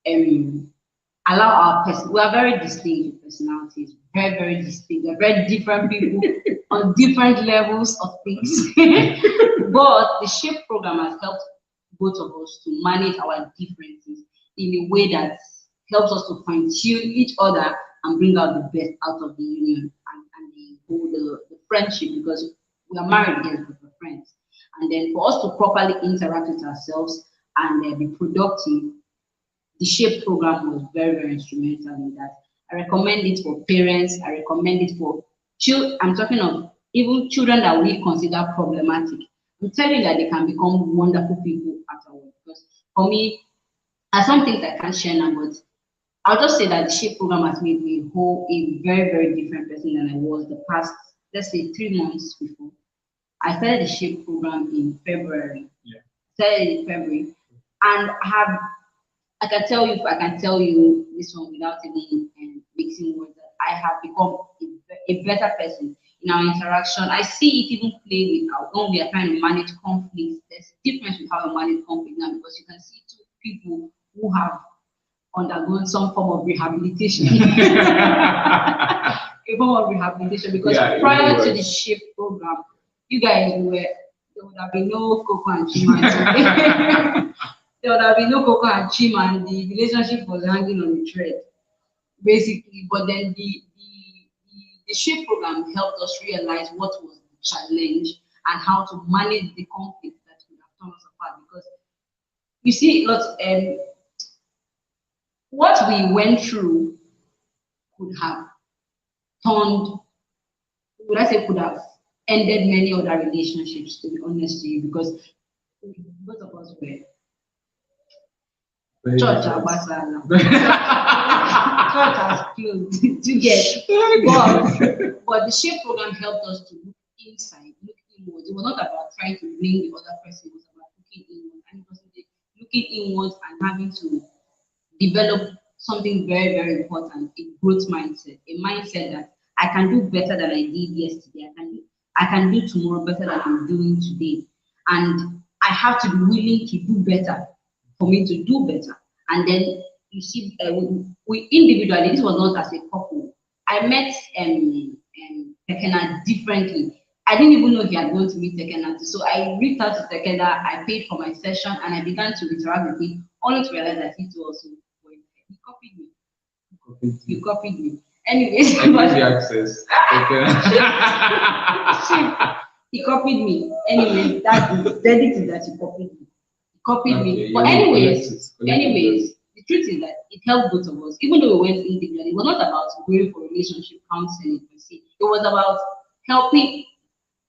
allow our person. We are very distinct personalities, very, very distinct. We're very different people on different levels of things. But the SHAPE program has helped both of us to manage our differences in a way that helps us to fine-tune each other and bring out the best out of the union and the friendship, because we are married, yes, but we're friends. And then for us to properly interact with ourselves and be productive, the SHAPE program was very, very instrumental in that. I recommend it for parents. I recommend it for children. I'm talking of even children that we consider problematic. I'm telling you that they can become wonderful people afterwards. Because for me, there are some things I can't share now, but I'll just say that the SHAPE program has made me a very, very different person than I was the past, let's say, 3 months before. I started the SHAPE program in February. Yeah. Started in February. And I can tell you this one without even mixing words, that I have become a better person in our interaction. I see it even play with when we are trying to manage conflicts. There's a difference with how we manage conflict now, because you can see two people who have undergone some form of rehabilitation. A form of rehabilitation, because prior to the SHAPE program, you guys there would have been no Coco and Chima. There would have been no Coco and Chima, and the relationship was hanging on a thread, basically. But then the SHAPE program helped us realize what was the challenge and how to manage the conflict that would have torn us apart. Because you see, what we went through could have could have ended many other relationships, to be honest with you, because both of us were church Abasala. Church has closed to get. But the SHAPE program helped us to look inside, look inwards. It was not about trying to blame the other person, it was about looking inwards looking inwards and having to develop something very, very important, a growth mindset, a mindset that I can do better than I did yesterday. I can do tomorrow better than I'm doing today. And I have to be willing to do better for me to do better. And then you see, we individually, this was not as a couple. I met Tekena differently. I didn't even know he had gone to meet Tekena. So I reached out to Tekena, I paid for my session, and I began to interact with him, only to realize that he too also went. He copied me. You copied me. Anyways, I give you access. He copied me. Anyways, that is dedicated that he copied me. He copied Okay, me. But anyways, the truth is that it helped both of us. Even though we went individually, it was not about going for relationship counseling per se. It was about helping.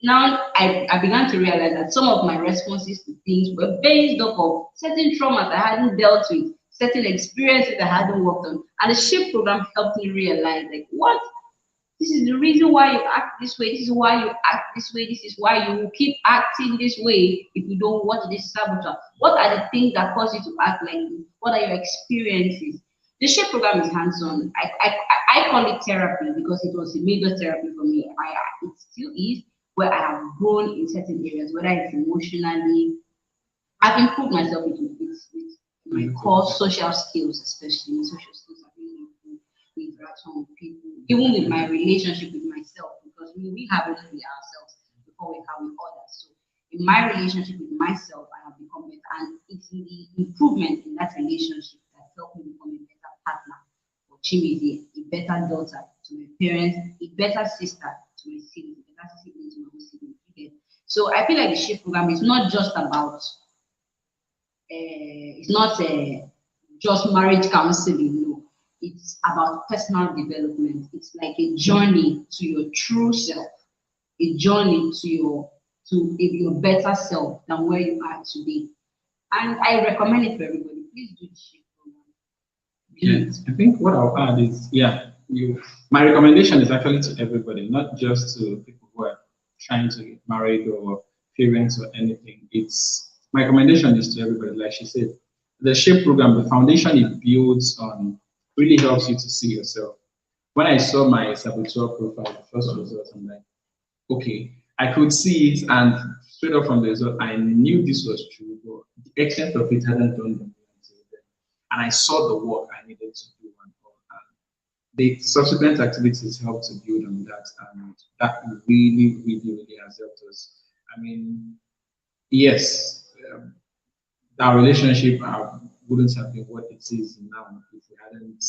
Now I began to realize that some of my responses to things were based off of certain traumas I hadn't dealt with, certain experiences I hadn't worked on. And the SHIP program helped me realize, like, what? This is the reason why you act this way. This is why you act this way. This is why you will keep acting this way if you don't watch this saboteur. What are the things that cause you to act like this? What are your experiences? The SHIP program is hands-on. I call it therapy because it was a major therapy for me. It still is, where I have grown in certain areas, whether it's emotionally. I've improved myself with my core social skills, especially in social skills. I've really improved the interaction with people, even with my relationship with myself, because we have it with ourselves before we have with others. So in my relationship with myself, I have become better, and it's the improvement in that relationship that helped me become a better partner for Chimezi, a better daughter to my parents, a better sister to my siblings, a better sibling to my own siblings. So I feel like the SHIFT program is not just about just marriage counseling. No, it's about personal development. It's like a journey to your true self, a journey to your better self than where you are today. And I recommend it for everybody. Please do the SHIFT program. Yes, I think what I'll add is, my recommendation is actually to everybody, not just to people who are trying to get married or parents or anything. My recommendation is to everybody, like she said. The SHAPE program, the foundation it builds on, really helps you to see yourself. When I saw my saboteur profile, the first result, I'm like, okay, I could see it, and straight up from the result, I knew this was true, but the extent of it hadn't done until then. And I saw the work I needed to do, and the subsequent activities helped to build on that, and that really, really, really has helped us. I mean, yes, our relationship wouldn't have been what it is now if we hadn't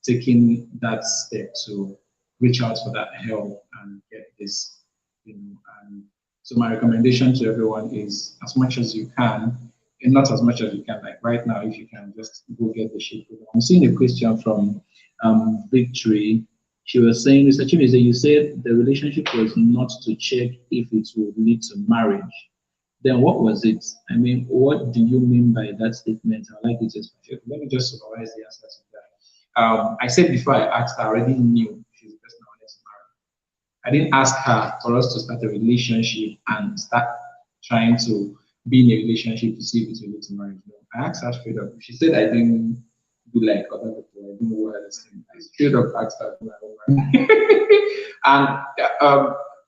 taken that step to reach out for that help and get this, And so my recommendation to everyone is, as much as you can, and not as much as you can, like right now, if you can just go get the SHIP program. I'm seeing a question from Victory. She was saying, Mr. Chimeze, you said the relationship was not to check if it would lead to marriage. Then what was it? I mean, what do you mean by that statement? I'd like you to explain. Let me just summarize the answer to that. I said before I asked, I already knew she's the person I wanted to marry. I didn't ask her for us to start a relationship and start trying to be in a relationship to see if it will lead to marriage. No, I asked her straight up. She said I didn't do like other people. I didn't know what I was saying. I straight up asked her to marry. And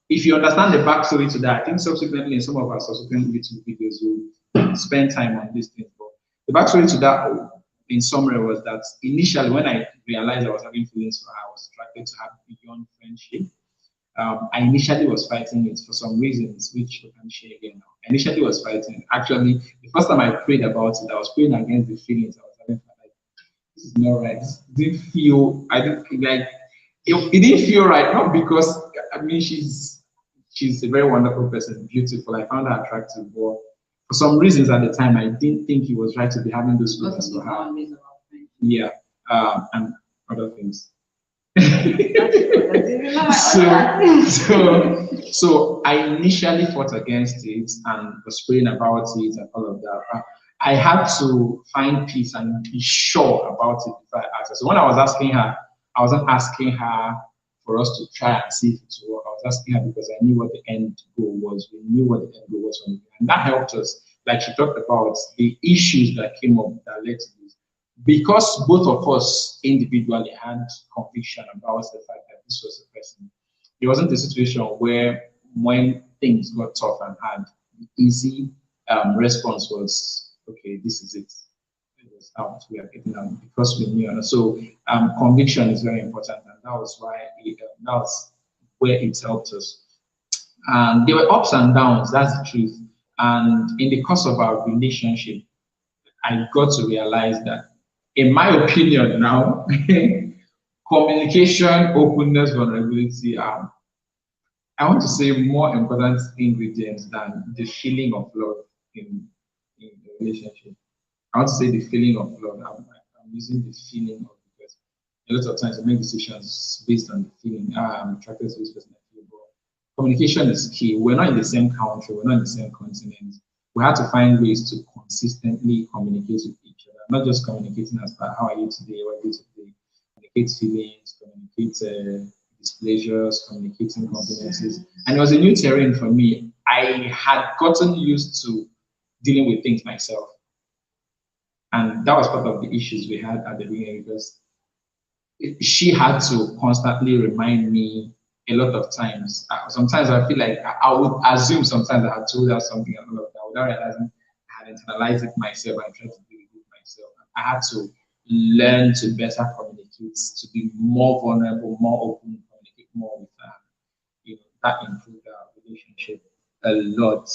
if you understand the backstory to that, I think subsequently in some of our subsequent YouTube videos we'll spend time on these things. But the backstory to that, in summary, was that initially when I realized I was having feelings for her, I was attracted to her beyond friendship. I initially was fighting it for some reasons, which we can share again now. I initially was fighting. Actually, the first time I prayed about it, I was praying against the feelings I was having for like, this is not right. It didn't feel right, not because, I mean, she's a very wonderful person, beautiful. I found her attractive, but for some reasons at the time, I didn't think it was right to be having those feelings for her. Yeah, and other things. So I initially fought against it and was praying about it and all of that. I had to find peace and be sure about it before I asked her. So when I was asking her, I wasn't asking her for us to try and see if it would work. I was asking her because I knew what the end goal was. We knew what the end goal was from me. And that helped us. like she talked about, the issues that came up that led to this. Because both of us individually had conviction about the fact that this was a person, it wasn't a situation where when things got tough and hard, the easy response was, okay, this is it. It was out. We are getting out because we knew. So conviction is very important, and that was why that was where it helped us. And there were ups and downs. That's the truth. And in the course of our relationship, I got to realize that, in my opinion, now, communication, openness, vulnerability are, I want to say, more important ingredients than the feeling of love in a relationship. I want to say the feeling of love. I'm using the feeling of, because a lot of times we make decisions based on the feeling. I'm attracted to this person. Communication is key. We're not in the same country. We're not in the same continent. We have to find ways to consistently communicate with each other. Not just communicating as per how are you today, what are you today. Communicate feelings, communicate displeasures, communicating confidences. And it was a new terrain for me. I had gotten used to dealing with things myself. And that was part of the issues we had at the beginning, because she had to constantly remind me a lot of times. Sometimes I feel like I would assume sometimes I had told her something and all of that without realizing I had internalized it myself and tried to deal with it myself. I had to learn to better communicate, to be more vulnerable, more open, communicate more with her. That improved our relationship a lot.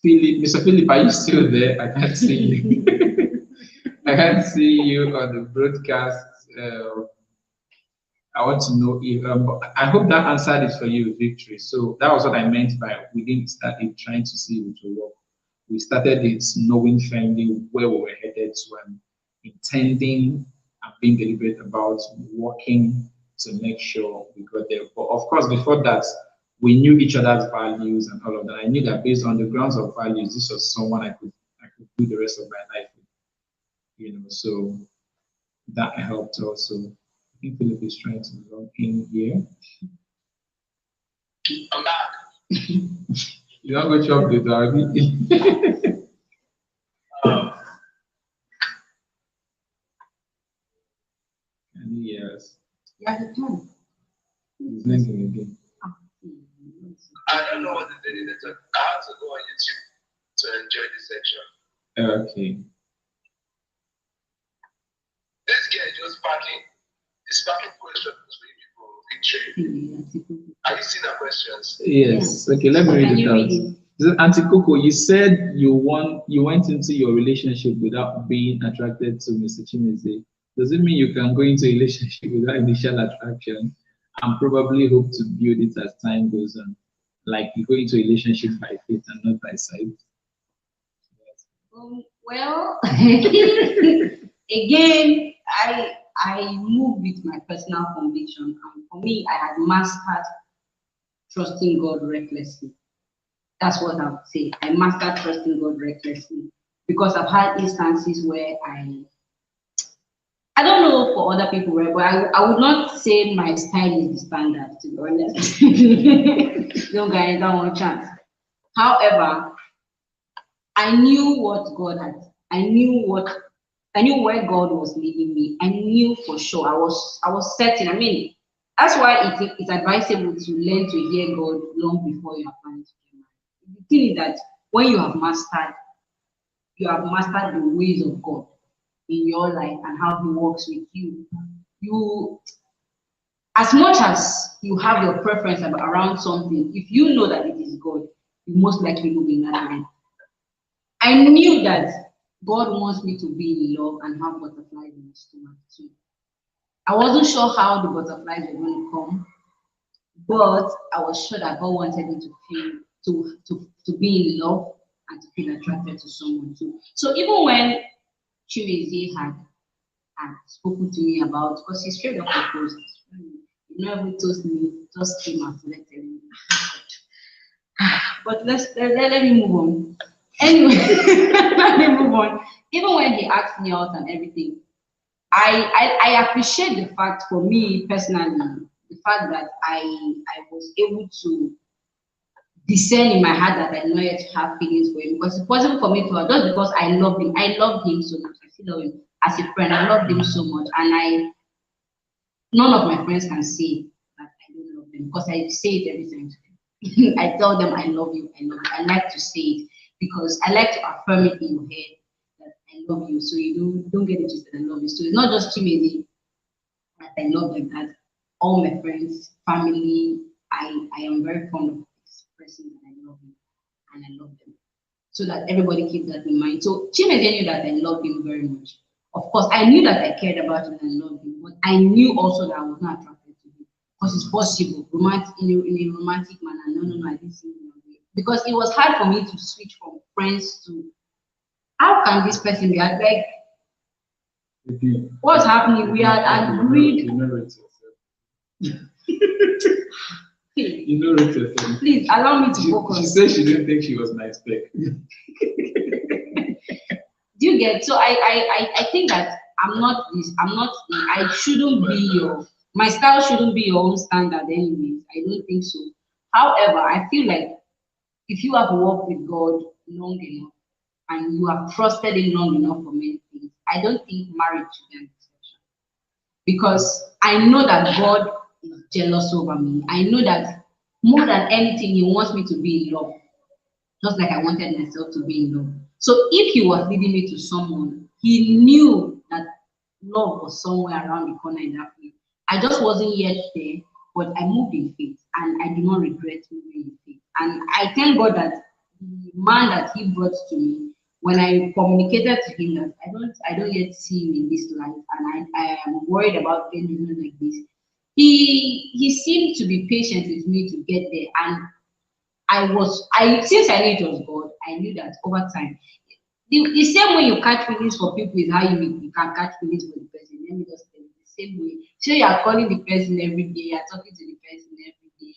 Mr. Philip, are you still there? I can't see you. I can't see you on the broadcast. I want to know if, I hope that answered it for you, Victory. So that was what I meant by we didn't start it trying to see if it will work. We started it knowing firmly where we were headed to and intending and being deliberate about working to make sure we got there. But of course, before that, we knew each other's values and all of that. I knew that based on the grounds of values, this was someone I could do the rest of my life with. So that helped also. I think Philip is trying to log in here. I'm back. You don't go chop the dog. Can you hear us? Yeah, you can. He's listening again. I don't know what the daily network. I have to go on YouTube to enjoy this section. Okay. This guy is just packing. He's packing questions for you people. Victory. Are you seeing our questions? Yes. Okay, let me read it out. Auntie Coco, you said you went into your relationship without being attracted to Mr. Chimeze. Does it mean you can go into a relationship without initial attraction and probably hope to build it as time goes on? Like you go into a relationship by faith and not by sight? Well, again, I move with my personal conviction, and for me, I had mastered trusting God recklessly. That's what I would say. I mastered trusting God recklessly because I've had instances where I don't know for other people, right? But I would not say my style is the standard, to be honest. Don't guys, don't want chance. However, I knew what God had. I knew where God was leading me. I knew for sure. I was certain. I mean, that's why it's advisable to learn to hear God long before you are planning to get married. The thing is that when you have mastered the ways of God in your life and how He works with you, as much as you have your preference around something, if you know that it is God, you most likely move in that line. I knew that God wants me to be in love and have butterflies in my stomach too. I wasn't sure how the butterflies were going to come, but I was sure that God wanted me to feel to be in love and to feel attracted to someone too. So even when Chiweze had spoken to me about, because he straight up proposed, you never told me, just came out to let me. But let me move on. Anyway, let me move on. Even when he asked me out and everything, I appreciate the fact, for me personally, the fact that I was able to discern in my heart that I know yet to have feelings for him, because it's possible for me to, just because I love him. I love him so much. I still love him as a friend. I love him so much, and none of my friends can say that I don't love them, because I say it every time. I tell them I love you, I love you. I like to say it because I like to affirm it in your head that I love you. So you don't get it twisted. I love you. So it's not just Chimezi that I love them. That all my friends, family, I am very fond of expressing that I love you and I love them. So that everybody keep that in mind. So Chimezi knew that I loved him very much. Of course, I knew that I cared about him and loved him, but I knew also that I was not attracted to him. Because it's possible, romantic in a romantic manner. No, I didn't see him that way. Because it was hard for me to switch from friends to, how can this person be like, what's happening? We are agreed. You know yourself. Please allow me to focus. She said she didn't think she was nice back. Do you get? So I think that I shouldn't be my style shouldn't be your own standard anyways. I don't think so. However, I feel like if you have worked with God long enough and you have trusted him long enough for many things, I don't think marriage should be an exception. Because I know that God is jealous over me. I know that more than anything, he wants me to be in love. Just like I wanted myself to be in love. So if he was leading me to someone, he knew that love was somewhere around the corner in that place. I just wasn't yet there, but I moved in faith, and I do not regret moving in faith. And I thank God that the man that he brought to me, when I communicated to him that I don't yet see him in this life, and I am worried about getting like this, he seemed to be patient with me to get there. And since I knew it was God, I knew that over time, the same way you catch feelings for people is how you can catch feelings for the person. Let me just tell you, the same way. So you are calling the person every day, you are talking to the person every day.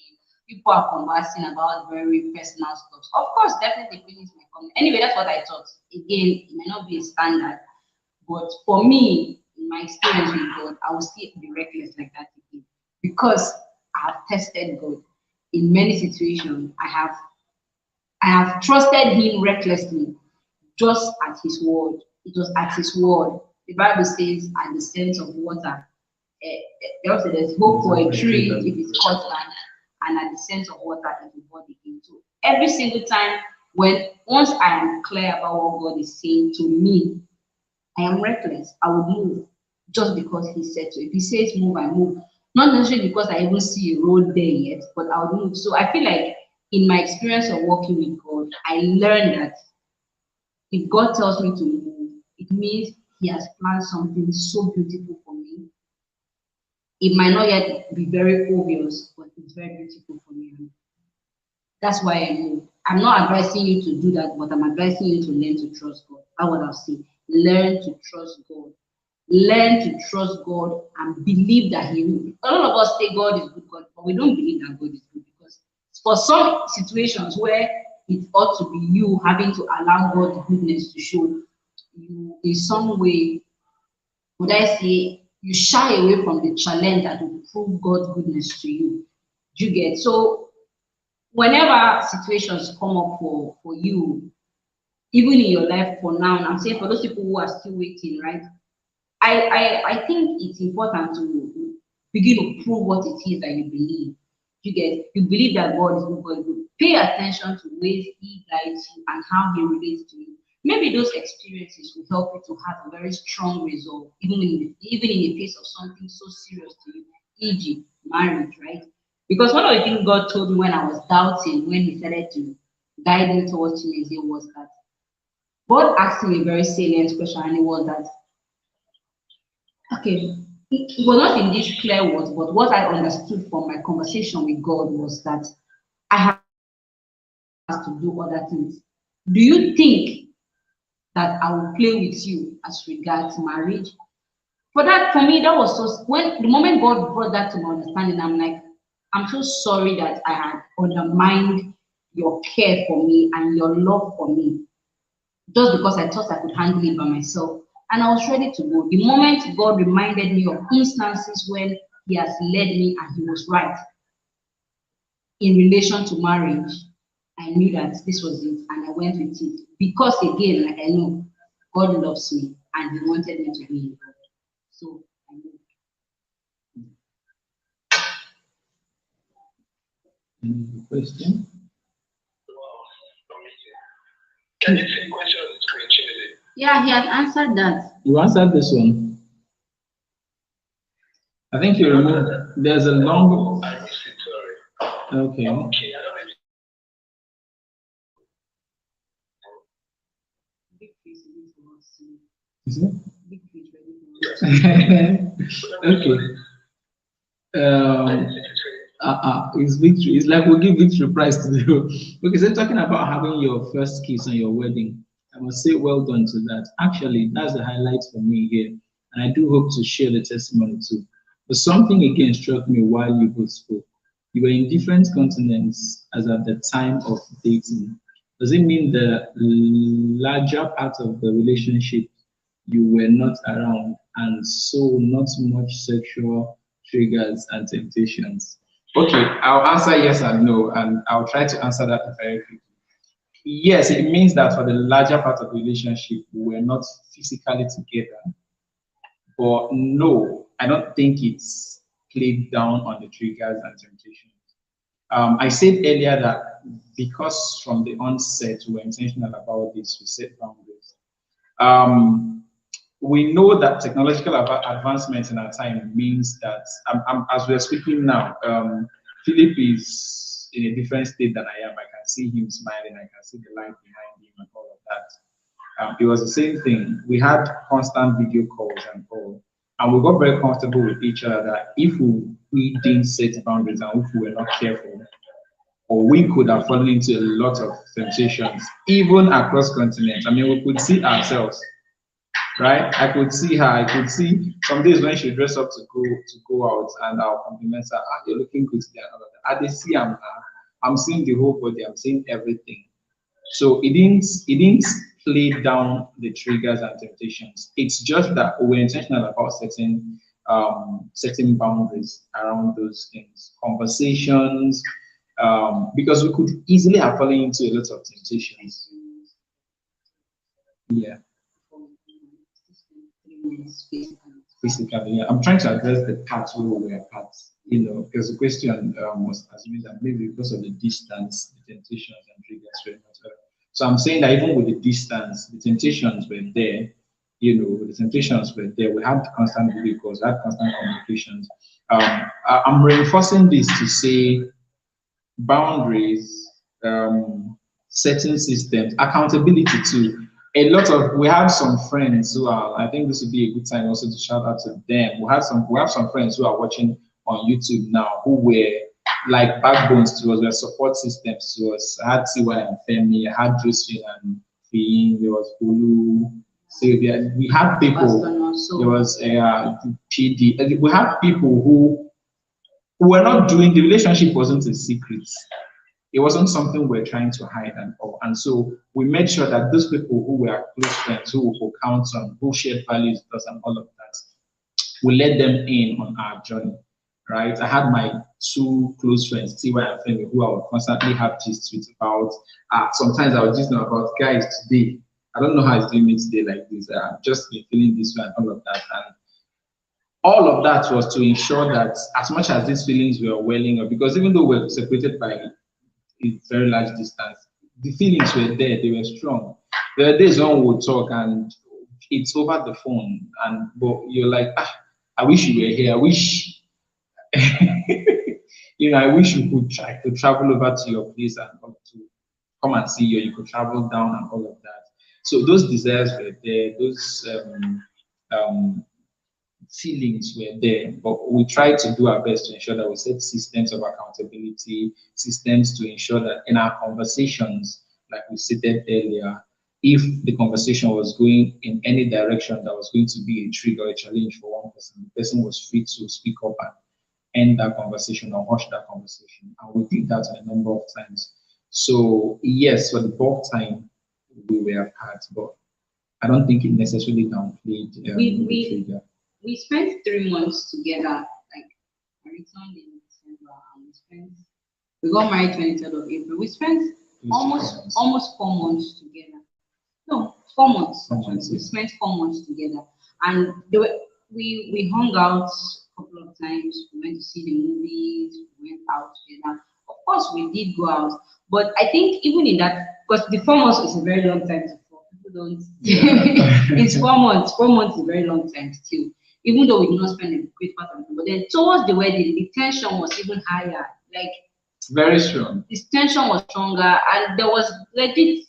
People are conversing about very personal stuff. Of course, definitely feelings may come. Anyway, that's what I thought. Again, it may not be a standard, but for me, in my experience with God, I will still be reckless like that again, because I have tested God in many situations. I have trusted him recklessly, just at his word. It was at his word. The Bible says, at the scent of water. Also, there's hope for a tree if it's cut down, and at the scent of water it will bud again. So every single time, once I am clear about what God is saying to me, I am reckless. I will move just because he said so. If he says move, I move. Not necessarily because I even see a road there yet, but I'll move. So I feel like in my experience of working with God, I learned that if God tells me to move, it means he has planned something so beautiful for me. It might not yet be very obvious, but it's very beautiful for me. That's why I move. I'm not advising you to do that, but I'm advising you to learn to trust God. That's what I'll say. Learn to trust God. Learn to trust God and believe that he will. A lot of us say God is good, God, but we don't believe that God is good, because for some situations where it ought to be you having to allow God's goodness to show, you in some way, would I say, you shy away from the challenge that will prove God's goodness to you. Do you get? So whenever situations come up for you, even in your life for now, and I'm saying for those people who are still waiting, right? I think it's important to begin to prove what it is that you believe. You believe that God is good, God is good. Pay attention to ways he guides you and how he relates to you. Maybe those experiences will help you to have a very strong resolve, even in the face of something so serious to you, e.g., marriage, right? Because one of the things God told me when I was doubting, when he started to guide me towards Chimezi, was that God asked me a very salient question, and it was that, okay, it was not in these clear words, but what I understood from my conversation with God was that I have to do other things. Do you think that I will play with you as regards marriage? For me, that was so, when the moment God brought that to my understanding, I'm like, I'm so sorry that I had undermined your care for me and your love for me, just because I thought I could handle it by myself. And I was ready to go. The moment God reminded me of instances when he has led me and he was right in relation to marriage, I knew that this was it, and I went with it because, again, like I know God loves me and He wanted me to be involved. So I moved. Any question? Can you see the question on the screen, Chinese? Yeah, he has answered that. You answered this one. I think you removed. There's a long. I missed it, sorry. Okay. Okay, I don't know. Big fish ready for us. Is it? Big fish ready for us. Okay. It's victory. It's like we give victory prize to you. Because they're talking about having your first kiss on your wedding. I must say well done to that. Actually, that's the highlight for me here. And I do hope to share the testimony too. But something again struck me while you both spoke. You were in different continents as at the time of dating. Does it mean the larger part of the relationship you were not around, and so not much sexual triggers and temptations? Okay, I'll answer yes and no, and I'll try to answer that very quickly. Yes, it means that for the larger part of the relationship, we were not physically together. But no, I don't think it's played down on the triggers and temptations. I said earlier that because from the onset we were intentional about this, we set boundaries. We know that technological advancement in our time means that, as we are speaking now, Philip is in a different state than I am. I can see him smiling, I can see the light behind him and all of that. It was the same thing. We had constant video calls and all, and we got very comfortable with each other that if we didn't set boundaries and if we were not careful, or we could have fallen into a lot of temptations, even across continents. I mean, we could see ourselves, right? I could see her. I could see some days when she dressed up to go out, and I'll compliment her. Ah, you're looking good today. And all of that. They see I'm seeing the whole body. I'm seeing everything. So it didn't play down the triggers and temptations. It's just that we're intentional about setting boundaries around those things, conversations, because we could easily have fallen into a lot of temptations. Yeah. Physically, yeah. I'm trying to address the parts where we were apart, because the question was assuming that maybe because of the distance, the temptations and triggers were not. So I'm saying that even with the distance, the temptations were there. The temptations were there. We had constant video calls, we had constant communications. I'm reinforcing this to say boundaries, setting systems, accountability too. We have some friends who are, I think this would be a good time also to shout out to them. We have some friends who are watching on YouTube now who were like backbones to us, were support systems to us. I had Tiwa and Femi, I had Josephine and Finn, there was Bulu, Sylvia. We had people, there was PD. We had people who were not doing, the relationship wasn't a secret. It wasn't something we're trying to hide and all. And so we made sure that those people who were close friends, who we could count on, who shared values with us and all of that, we let them in on our journey, right? I had my two close friends, Tiwa and Femi, who I would constantly have gist with about. Sometimes I would just know about guys today. I don't know how it's doing me today like this. I've just been feeling this way and all of that. And all of that was to ensure that as much as these feelings were welling up, because even though we're separated by a very large distance, the feelings were there, they were strong. There are days when we'll talk and it's over the phone, but you're like, I wish you were here. I wish, I wish you could try to travel over to your place and to come and see you. You could travel down and all of that. So those desires were there. Those feelings were there, but we try to do our best to ensure that we set systems of accountability, systems to ensure that in our conversations, like we stated earlier, if the conversation was going in any direction that was going to be a trigger or a challenge for one person, the person was free to speak up and end that conversation or hush that conversation. And we did that a number of times. So yes, for the bulk time, we were apart, but I don't think it necessarily downplayed the trigger. We spent 3 months together, like I returned in December, and we got married 23rd of April. We spent almost 4 months together. No, 4 months. 4 months. We spent 4 months together, and we hung out a couple of times. We went to see the movies. We went out together. Of course, we did go out, but I think even in that, because the 4 months is a very long time to fall. People don't. It's 4 months. 4 months is a very long time still. Even though we did not spend a great part of it, but then towards the wedding, the tension was even higher. Like very strong. This tension was stronger, and there was legit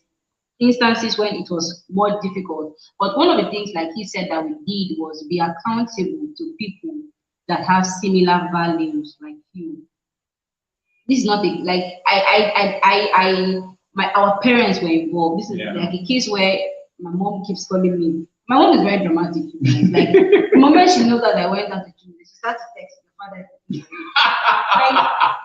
instances when it was more difficult. But one of the things, like he said, that we did was be accountable to people that have similar values like you. This is not a, like our parents were involved. This is like a case where my mom keeps calling me. My mom is very dramatic. Like the moment she knows that I went out to gym, she starts to text my father. Like,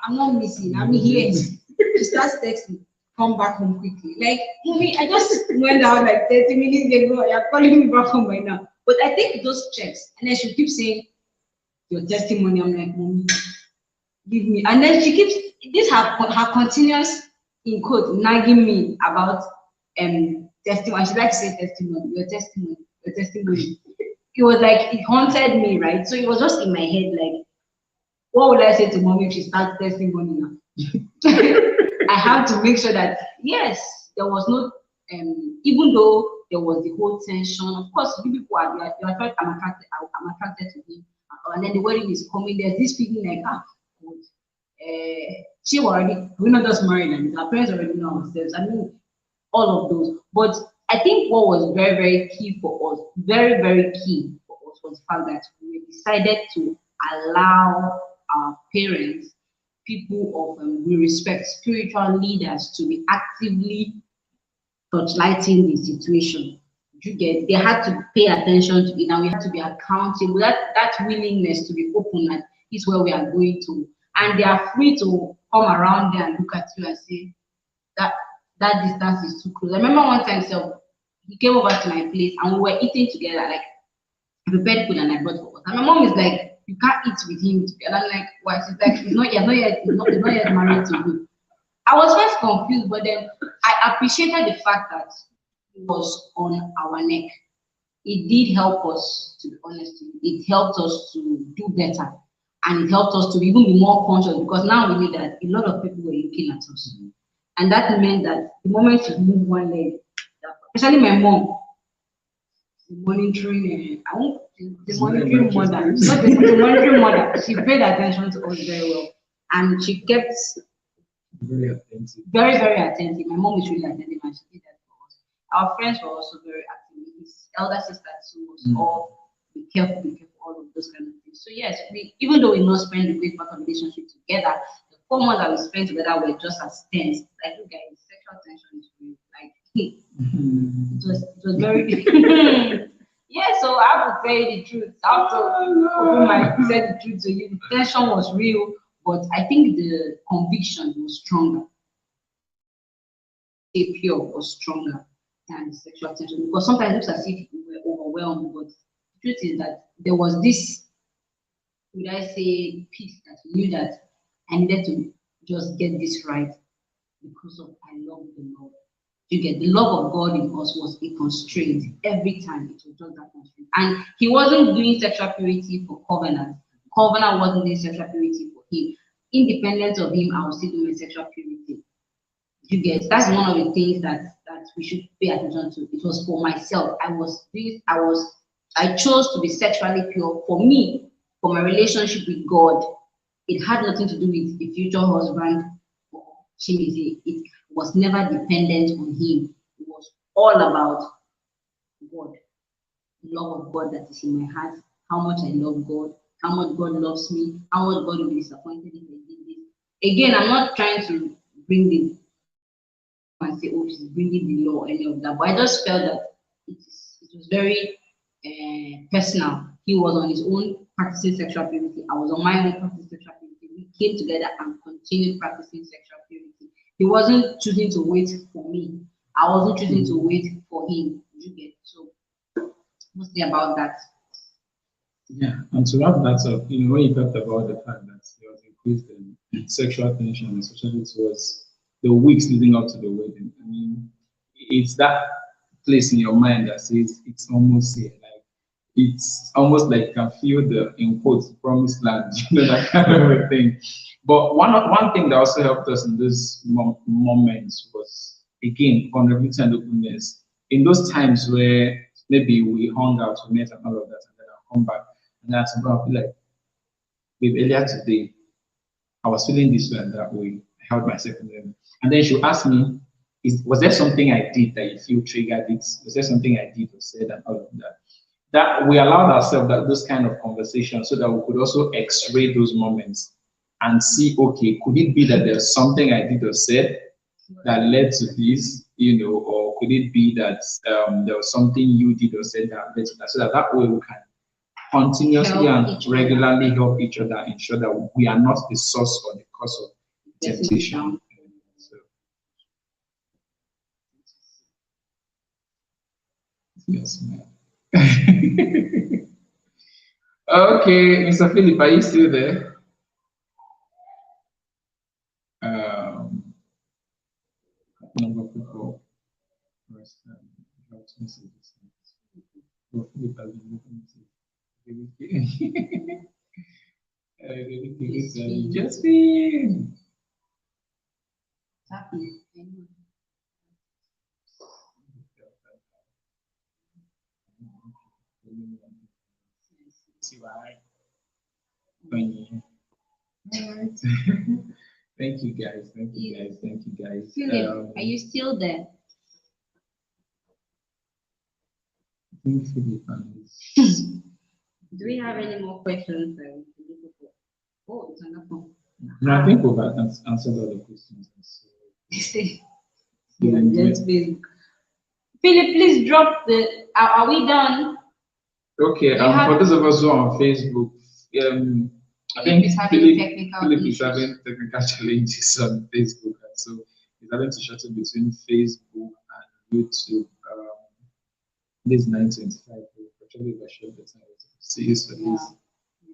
I'm not missing. I'm here. She starts texting. Come back home quickly. Like, mommy, I just went out like 30 minutes ago. You're calling me back home right now. But I take those checks, and then she keeps saying, your testimony. I'm like, mommy, give me. And then she keeps this her continuous in quote nagging me about testimony. She likes to say testimony, your testimony, your testimony. It was like it haunted me, right? So it was just in my head, like, what would I say to mommy if she starts testimony now? I have to make sure that yes, there was no even though there was the whole tension. Of course, you people are I'm attracted to him, and then the wedding is coming. There's this feeling like God, she already, we're not just married, and our parents already know ourselves. I mean, all of those. But I think what was very, very key for us, very, very key for us, was the fact that we decided to allow our parents, people of we respect, spiritual leaders, to be actively touchlighting the situation. You get, they had to pay attention to it, and we had to be accountable. That willingness to be open, that is where we are going to, and they are free to come around there and look at you and say that distance is too close. I remember one time, so he came over to my place and we were eating together, like I prepared food and I brought for us. And my mom is like, you can't eat with him together. I'm like, why? She's like, he's not yet married to you. I was first confused, but then I appreciated the fact that it was on our neck. It did help us, to be honest. It helped us to do better, and it helped us to even be more conscious, because now we knew that a lot of people were looking at us. And that meant that the moment you move one leg, especially my mom, the monitoring mother, not the monitoring mother, she paid attention to us very well. And she kept very attentive. Very, very attentive. My mom is really attentive, and she did that for us. Our friends were also very active. His elder sister too was all be careful, all of those kind of things. So yes, even though we not spend a great part of the relationship together, the 4 months that we spent together were just as tense. Like, you guys, sexual tension is real. Like it was very yeah, so I have to tell you the truth. I have to say the truth to you. The tension was real, but I think the conviction was stronger. The pure was stronger than the sexual tension, because sometimes it looks as if we were overwhelmed, but the truth is that there was this, would I say, peace that we knew that I needed to just get this right because of I love the Lord. You get, the love of God in us was a constraint every time. It was just that constraint, and He wasn't doing sexual purity for Covenant. Covenant wasn't doing sexual purity for Him. Independent of Him, I was still doing sexual purity. You get, that's one of the things that we should pay attention to. It was for myself. I chose to be sexually pure for me, for my relationship with God. It had nothing to do with the future husband or Chimizi. It was never dependent on him. It was all about God, the love of God that is in my heart, how much I love God, how much God loves me, how much God will be disappointed if I did this. Again, I'm not trying to bring the and say, oh, she's bringing the law or any of that, but I just felt that it was very personal. He was on his own practicing sexual purity. I was on my own practicing sexual purity. We came together and continued practicing sexual purity. He wasn't choosing to wait for me. I wasn't choosing to wait for him. You get, so mostly about that. Yeah, and to wrap that up, when you talked about the fact that there was increased sexual tension, especially towards the weeks leading up to the wedding. I mean, it's that place in your mind that says it's almost here. Like it's almost like you can feel the in quotes promised land, that kind of a thing. But one thing that also helped us in those moments was again vulnerability and openness. In those times where maybe we hung out, we met and all of that, and then I'll come back and I'll be like, babe, earlier today, I was feeling this way and that way. I held myself in them. And then she'll ask me, was there something I did that you feel triggered it? Was there something I did or said and all of that? That we allowed ourselves those kind of conversations so that we could also x-ray those moments and see, okay, could it be that there's something I did or said that led to this, or could it be that there was something you did or said that led to that? So that way we can continuously and regularly help each other, ensure that we are not the source or the cause of temptation. So, yes, ma'am. Okay, Mr. Philip, are you still there? Number of people press health messages. Oh, Philip has been looking to Justin. Thank you guys. Thank you guys. Thank you guys. Philip, are you still there? I think Philip Do we have any more questions? Oh, it's on the phone. No, I think we've answered all the questions. Philip, please drop the. Are we done? Okay. For those of us who are on Facebook, I think Philip is having technical challenges on Facebook, and so he's having to shuttle between Facebook and YouTube. This 9:25. Actually, I shared the time. See you for this.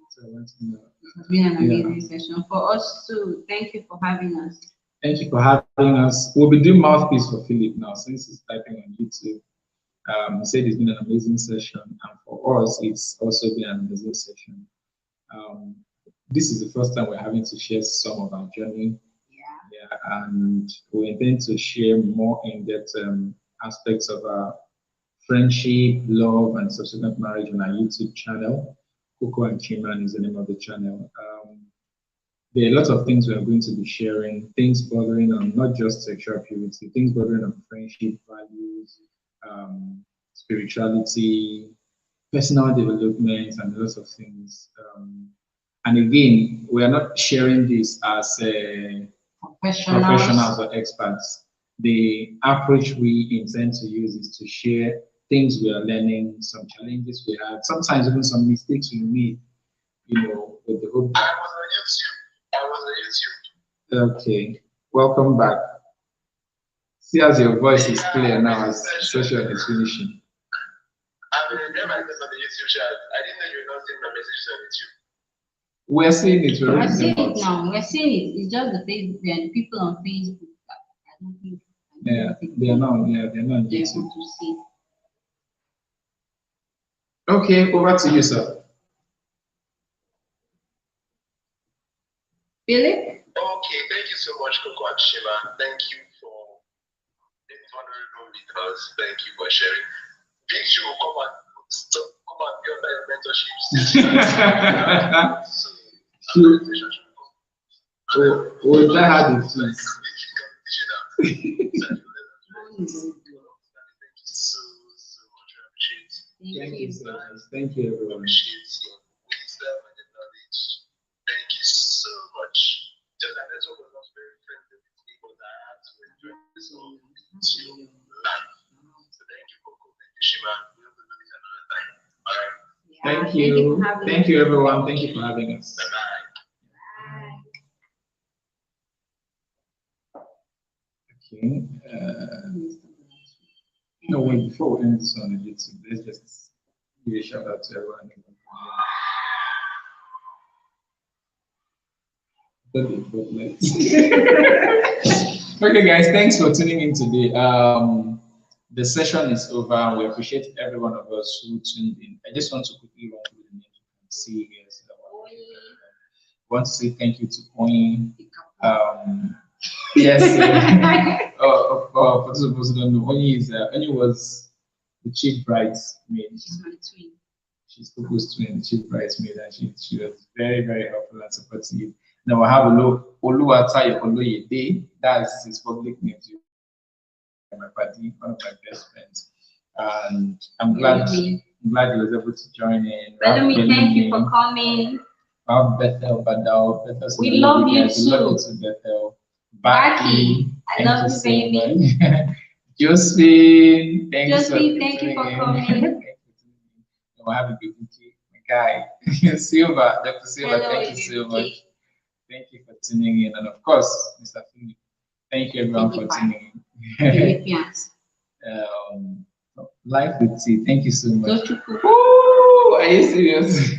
So I want to know. It's been an amazing session for us too. Thank you for having us. Thank you for having us. We'll be doing mouthpiece for Philip now since he's typing on YouTube. He said it's been an amazing session, and for us, it's also been an amazing session. This is the first time we're having to share some of our journey. Yeah, and we intend to share more in-depth aspects of our friendship, love, and subsequent marriage on our YouTube channel. Ikoko and Chiman is the name of the channel. There are a lot of things we are going to be sharing, things bordering on not just sexual purity, things bordering on friendship, values, spirituality, personal development, and lots of things. And again, we are not sharing this as professionals or experts. The approach we intend to use is to share things we are learning, some challenges we had, sometimes even some mistakes we made, with the hope. I was on YouTube. Okay, welcome back. See as your voice is clear now as session is finishing. I'm on the YouTube chat. I didn't know you were not seeing my messages on YouTube. We're seeing it. We're seeing it now. We're seeing it. It's just the Facebook and people on Facebook. I don't think. They're not YouTube. To see. Okay, over to you, sir. Philip? Okay, thank you so much, Ikoko and Shima. Thank you for being vulnerable with us. Thank you for sharing. Big Show, come and be under your mentorship. We'll try hard to please. Thank you so much. Thank you, everyone. Appreciate your wisdom and your knowledge. Thank you so much. Just that network was not very friendly with me, but I had to enjoy this all to learn. So thank you, Ikoko. Thank you, Shima. We'll do this another time. All right. Thank you. Thank you, everyone. Thank you for having us. Bye-bye. Okay. No, wait, before we end this on YouTube, let's just give a shout out to everyone. But Okay, guys, thanks for tuning in today. The session is over. We appreciate every one of us who tuned in. I just want to quickly run through the names you can see here. So I want to say thank you to Oyin. Yes. For those of us who don't know, Oyin was the chief bridesmaid. She's my twin. She's Coco's twin, the chief bridesmaid, and she was very, very helpful and supportive. Now I have Oluwatayo Oloyede. That's his public name. My buddy, one of my best friends, and I'm glad he was able to join in. Belumi, thank you for coming. Bethel, Badao, Bethel, we love you too. We love you too, Bethel. Baki, I love you, baby. Josephine, thank you for coming. We'll have a good day, my guy. Silva, Dr. Silva, hello, thank you so much. Thank you for tuning in, and of course, Mr. Philip, thank you everyone for tuning in. Life with T, thank you so much. Ooh, are you serious?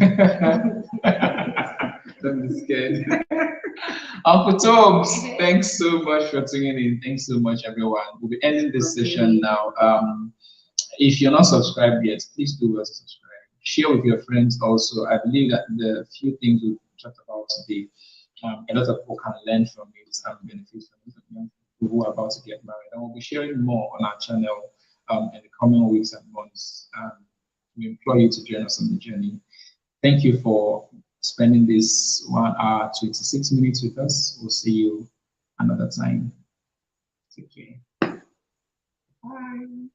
Don't be scared. Uncle Toms, thanks so much for tuning in. Thanks so much, everyone. We'll be ending this session now. If you're not subscribed yet, please do subscribe. Share with your friends also. I believe that the few things we talked about today, a lot of people can learn from it and benefit from it. People who are about to get married, and we'll be sharing more on our channel in the coming weeks and months. We implore you to join us on the journey. Thank you for spending this 1 hour 26 minutes with us. We'll see you another time. Take care. Bye.